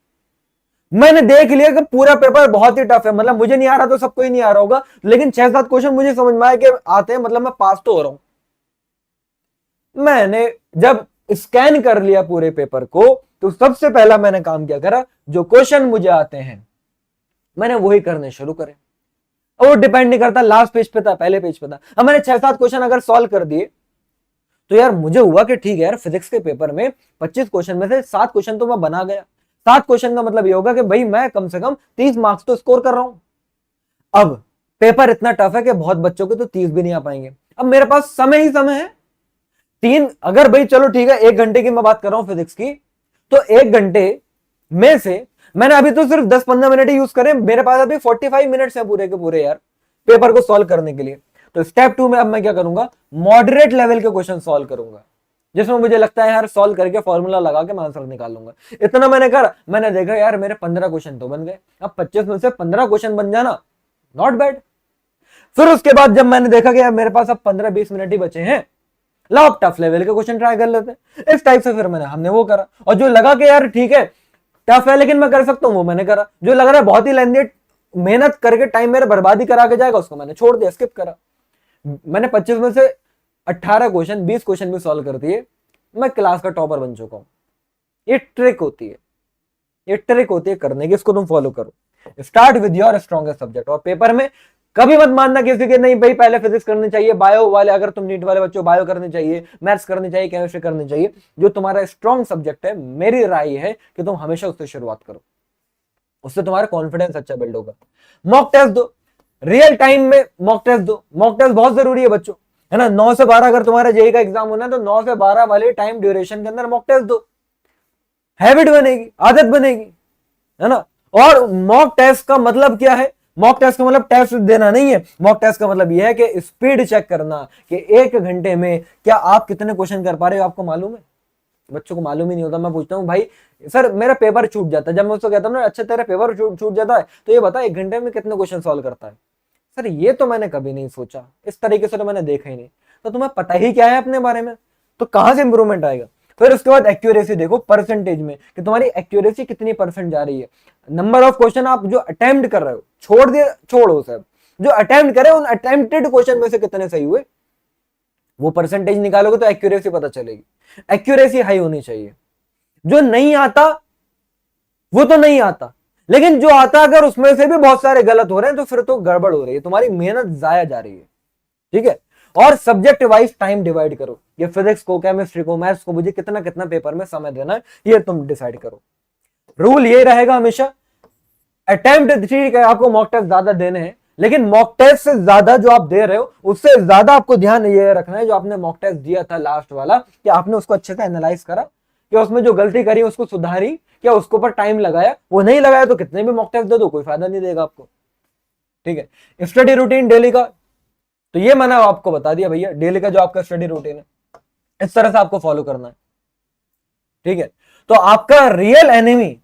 मैंने देख लिया कि पूरा पेपर बहुत ही टफ है, मतलब मुझे नहीं आ रहा तो सबको ही नहीं आ रहा होगा, लेकिन 6-7 क्वेश्चन मुझे समझ में आया कि आते हैं, मतलब मैं पास तो हो रहा हूं। मैंने जब स्कैन कर लिया पूरे पेपर को तो सबसे पहला मैंने काम क्या करा, जो क्वेश्चन मुझे आते हैं मैंने वही करने शुरू करे। अब वो डिपेंड नहीं करता लास्ट पेज पे था पहले पेज पे था। अब मैंने 6-7 क्वेश्चन अगर सॉल्व कर दिए तो यार मुझे हुआ कि ठीक है यार, फिजिक्स के पेपर में 25 क्वेश्चन में से 7 क्वेश्चन तो मैं बना गया। 7 क्वेश्चन का मतलब ये होगा कि भाई मैं कम से कम 30 मार्क्स तो स्कोर कर रहा हूं। अब पेपर इतना टफ है कि बहुत बच्चों के तो 30 भी नहीं आ पाएंगे। अब मेरे पास समय ही समय है। 3 अगर भाई चलो ठीक है 1 घंटे की मैं बात कर रहा हूं फिजिक्स की, तो 1 घंटे में से मैंने अभी तो सिर्फ 10-15 मिनट ही यूज करे, मेरे पास अभी 45 मिनट्स है पूरे के पूरे यार पेपर को सॉल्व करने के लिए। तो स्टेप 2 में अब मैं क्या करूंगा, मॉडरेट लेवल के क्वेश्चन सॉल्व करूंगा। जिसमें मुझे लगता है यार सॉल्व करके फॉर्मूला लगा के मैं आंसर निकाल लूंगा। इतना मैंने करा, मैंने देखा यार मेरे 15 क्वेश्चन तो बन गए। अब 25 में से 15 क्वेश्चन बन जाना नॉट बैड। फिर उसके बाद जब मैंने देखा कि यार मेरे पास अब 15-20 मिनट ही बचे हैं, लाओ अब टफ लेवल के क्वेश्चन ट्राई कर लेते हैं। इस टाइप से फिर हमने वो करा, और जो लगा कि यार ठीक है टफ है लेकिन मैं कर सकता हूं, वो मैंने करा। जो लग रहा है बहुत ही लेंदी, मेहनत करके टाइम मेरा बर्बादी करा के जाएगा, उसको मैंने छोड़ दिया, स्किप करा। मैंने 25 में से 18 क्वेश्चन, 20 क्वेश्चन भी सॉल्व कर दिए, मैं क्लास का टॉपर बन चुका हूं। ये ट्रिक होती है, ये ट्रिक होती है करने की, इसको तुम फॉलो करो। Start with your strongest subject. और पेपर में कभी मत मानना किसी के नहीं भाई पहले फिजिक्स करनी चाहिए, बायो वाले अगर तुम नीट वाले बच्चों बायो करनी चाहिए, मैथ्स करनी चाहिए, केमिस्ट्री करनी चाहिए। जो तुम्हारा स्ट्रॉन्ग सब्जेक्ट है, मेरी राय है कि तुम हमेशा उससे शुरुआत करो, उससे तुम्हारा कॉन्फिडेंस अच्छा बिल्ड होगा। मॉक टेस्ट दो, रियल टाइम में मॉक टेस्ट दो। मॉक टेस्ट बहुत जरूरी है बच्चों, है ना। 9 से 12 अगर तुम्हारा जेई का एग्जाम होना है तो 9 से 12 वाले टाइम ड्यूरेशन के अंदर मॉक टेस्ट दो, हैबिट बनेगी, आदत बनेगी, है ना। और मॉक टेस्ट का मतलब क्या है? मॉक टेस्ट का मतलब टेस्ट देना नहीं है। मॉक टेस्ट का मतलब यह है कि स्पीड चेक करना कि 1 घंटे में क्या आप कितने क्वेश्चन कर पा रहे हो, आपको मालूम है। बच्चों को मालूम ही नहीं होता। मैं पूछता हूँ भाई सर मेरा पेपर छूट जाता है, जब मैं उसको कहता हूँ ना अच्छा तेरा पेपर छूट जाता है तो ये बता 1 घंटे में कितने क्वेश्चन सॉल्व करता है। सर ये तो मैंने कभी नहीं सोचा, इस तरीके से तो मैंने देखा ही नहीं। तो तुम्हें पता ही क्या है अपने बारे में, तो कहां से इंप्रूवमेंट आएगा। फिर उसके बाद एक्यूरेसी देखो परसेंटेज में कि तुम्हारी एक्यूरेसी कितनी परसेंट जा रही है। नंबर ऑफ क्वेश्चन आप जो अटेम्प्ट कर रहे हो, छोड़ो सब, जो अटेम्प्ट करे उन अटेम्प्टेड क्वेश्चन में से कितने सही हुए, वो परसेंटेज निकालोगे तो एक्यूरेसी पता चलेगी। एक्यूरेसी हाई होनी चाहिए। जो नहीं आता वो तो नहीं आता, लेकिन जो आता अगर उसमें से भी बहुत सारे गलत हो रहे हैं तो फिर तो गड़बड़ हो रही है, तुम्हारी मेहनत जाया जा रही है, ठीक है। और सब्जेक्ट वाइज टाइम डिवाइड करो, ये फिजिक्स को, केमिस्ट्री को, मैथ्स को, मुझे कितना कितना पेपर में समय देना है ये तुम डिसाइड करो। रूल ये रहेगा हमेशा, अटेम्प्ट ठीक है आपको मॉक टेस्ट ज्यादा देने हैं, लेकिन मॉक टेस्ट से ज्यादा जो आप दे रहे हो उससे ज्यादा आपको ध्यान ये रखना है जो आपने मॉक टेस्ट दिया था लास्ट वाला, कि आपने उसको अच्छे से एनालाइज करा, कि उसमें जो गलती करी उसको सुधारी, क्या उसके ऊपर टाइम लगाया। वो नहीं लगाया तो कितने भी मॉक टेस्ट दे दो कोई फायदा नहीं देगा आपको, ठीक है। स्टडी रूटीन डेली का, तो ये मैंने आपको बता दिया भैया, डेली का जो आपका स्टडी रूटीन है इस तरह से आपको फॉलो करना है, ठीक है। तो आपका रियल एनिमी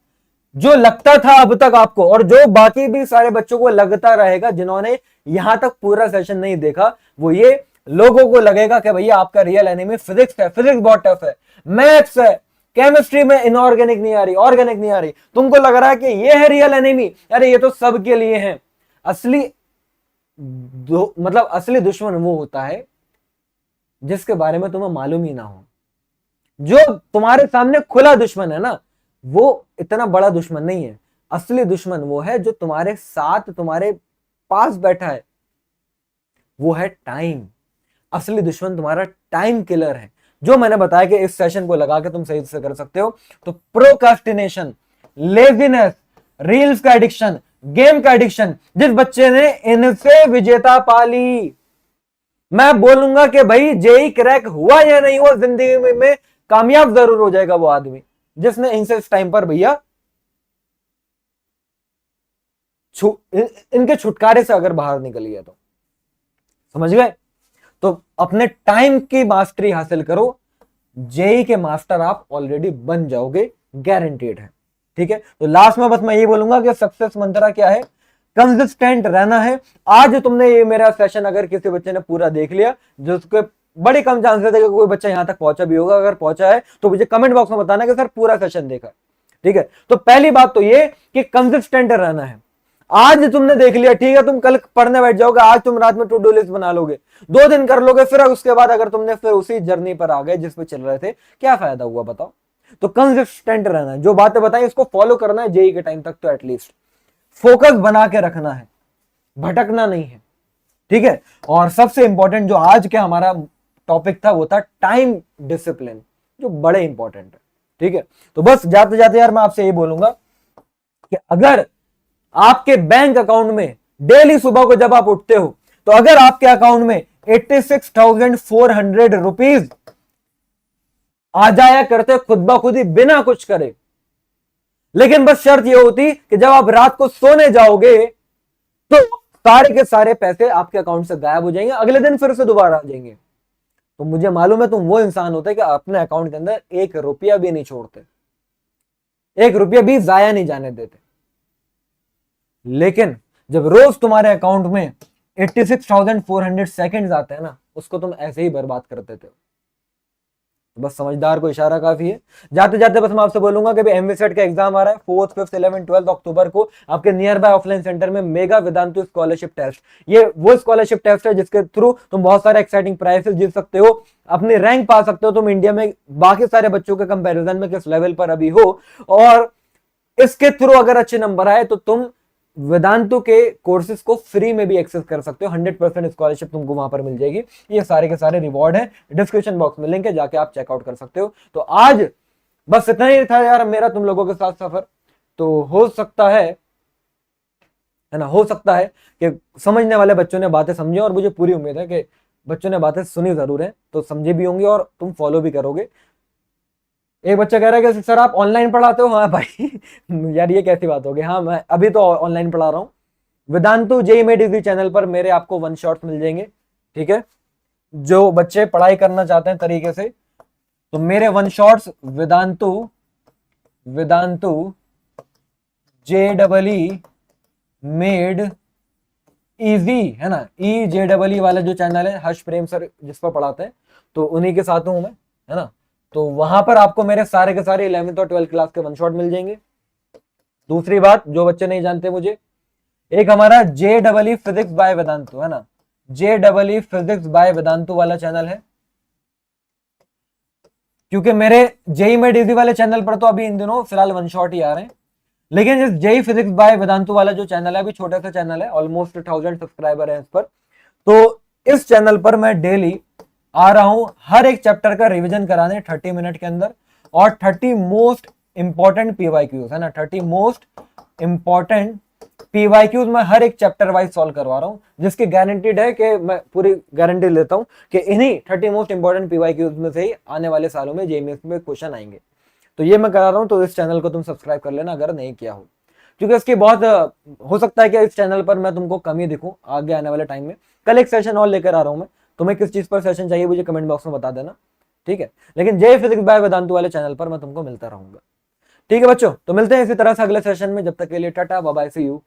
जो लगता था अब तक आपको, और जो बाकी भी सारे बच्चों को लगता रहेगा जिन्होंने यहां तक पूरा सेशन नहीं देखा, वो ये लोगों को लगेगा कि भैया आपका रियल एनिमी फिजिक्स है, फिजिक्स बहुत टफ है, मैथ्स है, केमिस्ट्री में इनऑर्गेनिक नहीं आ रही, ऑर्गेनिक नहीं आ रही। तुमको लग रहा है कि ये है रियल एनिमी, अरे ये तो सबके लिए है। असली मतलब असली दुश्मन वो होता है जिसके बारे में तुम्हें मालूम ही ना हो। जो तुम्हारे सामने खुला दुश्मन है ना, वो इतना बड़ा दुश्मन नहीं है। असली दुश्मन वो है जो तुम्हारे साथ, तुम्हारे पास बैठा है, वो है टाइम। असली दुश्मन तुम्हारा टाइम किलर है, जो मैंने बताया कि इस सेशन को लगा के तुम सही से कर सकते हो। तो प्रोकास्टिनेशन, लेजीनेस, रील्स का एडिक्शन, गेम का एडिक्शन, जिस बच्चे ने इनसे विजेता पाली, मैं बोलूंगा कि भाई जेई क्रैक हुआ या नहीं हुआ, जिंदगी में कामयाब जरूर हो जाएगा वो आदमी जिसने इनसे इस टाइम पर भैया इनके छुटकारे से अगर बाहर निकल गया तो, समझ गए। तो अपने टाइम की मास्टरी हासिल करो, जेई के मास्टर आप ऑलरेडी बन जाओगे, गारंटीड है, ठीक है। तो लास्ट में बस मैं ये बोलूंगा कि सक्सेस मंत्रा क्या है, कंसिस्टेंट रहना है। आज तुमने ये मेरा सेशन अगर किसी बच्चे ने पूरा देख लिया, जिसके बड़ी कम चांसेस है कि कोई बच्चा यहां तक पहुंचा भी होगा, अगर पहुंचा है तो मुझे कमेंट बॉक्स में बताना कि सर पूरा सेशन देखा, ठीक है। तो पहली बात तो ये कि कंसिस्टेंट रहना है। आज तुमने देख लिया, ठीक है, तुम कल पढ़ने बैठ जाओगे, आज तुम रात में टू डू लिस्ट बना लोगे, 2 दिन कर लोगे, फिर उसके बाद अगर तुमने फिर उसी जर्नी पर आ गए जिस पे चल रहे थे, क्या फायदा हुआ बताओ। तो कंसिस्टेंट रहना है, जो बातें बताई उसको फॉलो करना है जेई के टाइम तक, तो एटलीस्ट फोकस बना के रखना है, भटकना नहीं है, ठीक है। और सबसे इंपॉर्टेंट जो आज के हमारा टॉपिक था वो था टाइम डिसिप्लिन, जो बड़े इंपॉर्टेंट है, ठीक है। तो बस जाते जाते यार मैं आपसे ये बोलूंगा कि अगर आपके बैंक अकाउंट में डेली सुबह को जब आप उठते हो, तो अगर आपके अकाउंट में 86,400 रुपीज आ जाया करते खुद ब खुद ही बिना कुछ करे, लेकिन बस शर्त यह होती कि जब आप रात को सोने जाओगे तो सारे के सारे पैसे आपके अकाउंट से गायब हो जाएंगे, अगले दिन फिर से दोबारा आ जाएंगे। तो मुझे मालूम है तुम वो इंसान होते कि अपने अकाउंट के अंदर 1 रुपया भी नहीं छोड़ते, 1 रुपया भी जाया नहीं जाने देते। लेकिन जब रोज तुम्हारे अकाउंट में 86,400 सेकंड्स आते हैं ना, उसको तुम ऐसे ही बर्बाद कर देते हो। तो बस समझदार को इशारा काफी है। जाते जाते बस मैं आपसे बोलूंगा कि एमवीसेट का एग्जाम आ रहा है 4th, 5th, 11th, 12th अक्टूबर को आपके नियर बाय ऑफलाइन सेंटर में, मेगा वेदांतु स्कॉलरशिप टेस्ट। ये वो स्कॉलरशिप टेस्ट है जिसके थ्रू तुम बहुत सारे एक्साइटिंग प्राइजेस जीत सकते हो, अपनी रैंक पा सकते हो, तुम इंडिया में बाकी सारे बच्चों के कंपेरिजन में किस लेवल पर अभी हो, और इसके थ्रू अगर अच्छे नंबर आए तो तुम वेदांतु के कोर्सेज को फ्री में भी एक्सेस कर सकते हो। 100% स्कॉलरशिप तुमको वहां पर मिल जाएगी। ये सारे के सारे रिवॉर्ड है, डिस्क्रिप्शन बॉक्स में लिंक है, जाके आप चेकआउट कर सकते हो। तो आज बस इतना ही था यार मेरा तुम लोगों के साथ सफर। तो हो सकता है ना, हो सकता है कि समझने वाले बच्चों ने बातें समझी, और मुझे पूरी उम्मीद है कि बच्चों ने बातें सुनी जरूर है, तो समझे भी होंगे और तुम फॉलो भी करोगे। एक बच्चा कह रहा है कि सर आप ऑनलाइन पढ़ाते हो? हाँ भाई यार ये कैसी बात होगी। हाँ मैं अभी तो ऑनलाइन पढ़ा रहा हूँ। Vedantu JEE made easy channel पर मेरे आपको वन शॉट्स मिल जाएंगे, ठीक है। जो बच्चे पढ़ाई करना चाहते हैं तरीके से, तो मेरे one shots Vedantu Vedantu JEE made easy है ना, EJEE वाला जो चैनल है, हर्ष प्रेम सर जिस पर पढ़ाते हैं, तो उन्हीं के साथ हूं मैं, है ना। तो वहां पर आपको मेरे सारे के सारे 11th और 12th क्लास के वन शॉट मिल जाएंगे। दूसरी बात जो बच्चे नहीं जानते मुझे, एक हमारा JEE फिजिक्स बाय वेदांतु है ना, JEE फिजिक्स बाय वेदांतु वाला चैनल है। क्योंकि मेरे जेई मेड इजी वाले चैनल पर तो अभी इन दिनों फिलहाल वन शॉट ही आ रहे हैं, लेकिन इस जेई फिजिक्स बाय वेदांतु वाला जो चैनल है, अभी छोटा सा चैनल है, ऑलमोस्ट 1000 सब्सक्राइबर है इस पर। तो इस चैनल पर मैं डेली आ रहा हूं हर एक चैप्टर का रिवीजन कराने 30 मिनट के अंदर, और 30 मोस्ट इंपॉर्टेंट पीवाईक्यूज है ना, 30 मोस्ट इंपॉर्टेंट पीवाईक्यूज मैं हर एक चैप्टर वाइज सॉल्व करवा रहा हूं, जिसकी गारंटीड है कि मैं पूरी गारंटी लेता हूं कि इन्हीं 30 मोस्ट इंपॉर्टेंट पीवाईक्यूज में से ही आने वाले सालों में जेईई में क्वेश्चन आएंगे। तो ये मैं करा रहा हूं, तो इस चैनल को तुम सब्सक्राइब कर लेना अगर नहीं किया हो, क्योंकि इसकी बहुत हो सकता है कि इस चैनल पर मैं तुमको कमी दिखूं आगे आने वाले टाइम में। कल एक सेशन और लेकर आ रहा हूं मैं, तुम्हें किस चीज पर सेशन चाहिए मुझे कमेंट बॉक्स में बता देना, ठीक है। लेकिन जेईई फिजिक्स बाय वेदांतु वाले चैनल पर मैं तुमको मिलता रहूंगा, ठीक है बच्चों। तो मिलते हैं इसी तरह से अगले सेशन में, जब तक के लिए टाटा बाय बाय, सी यू।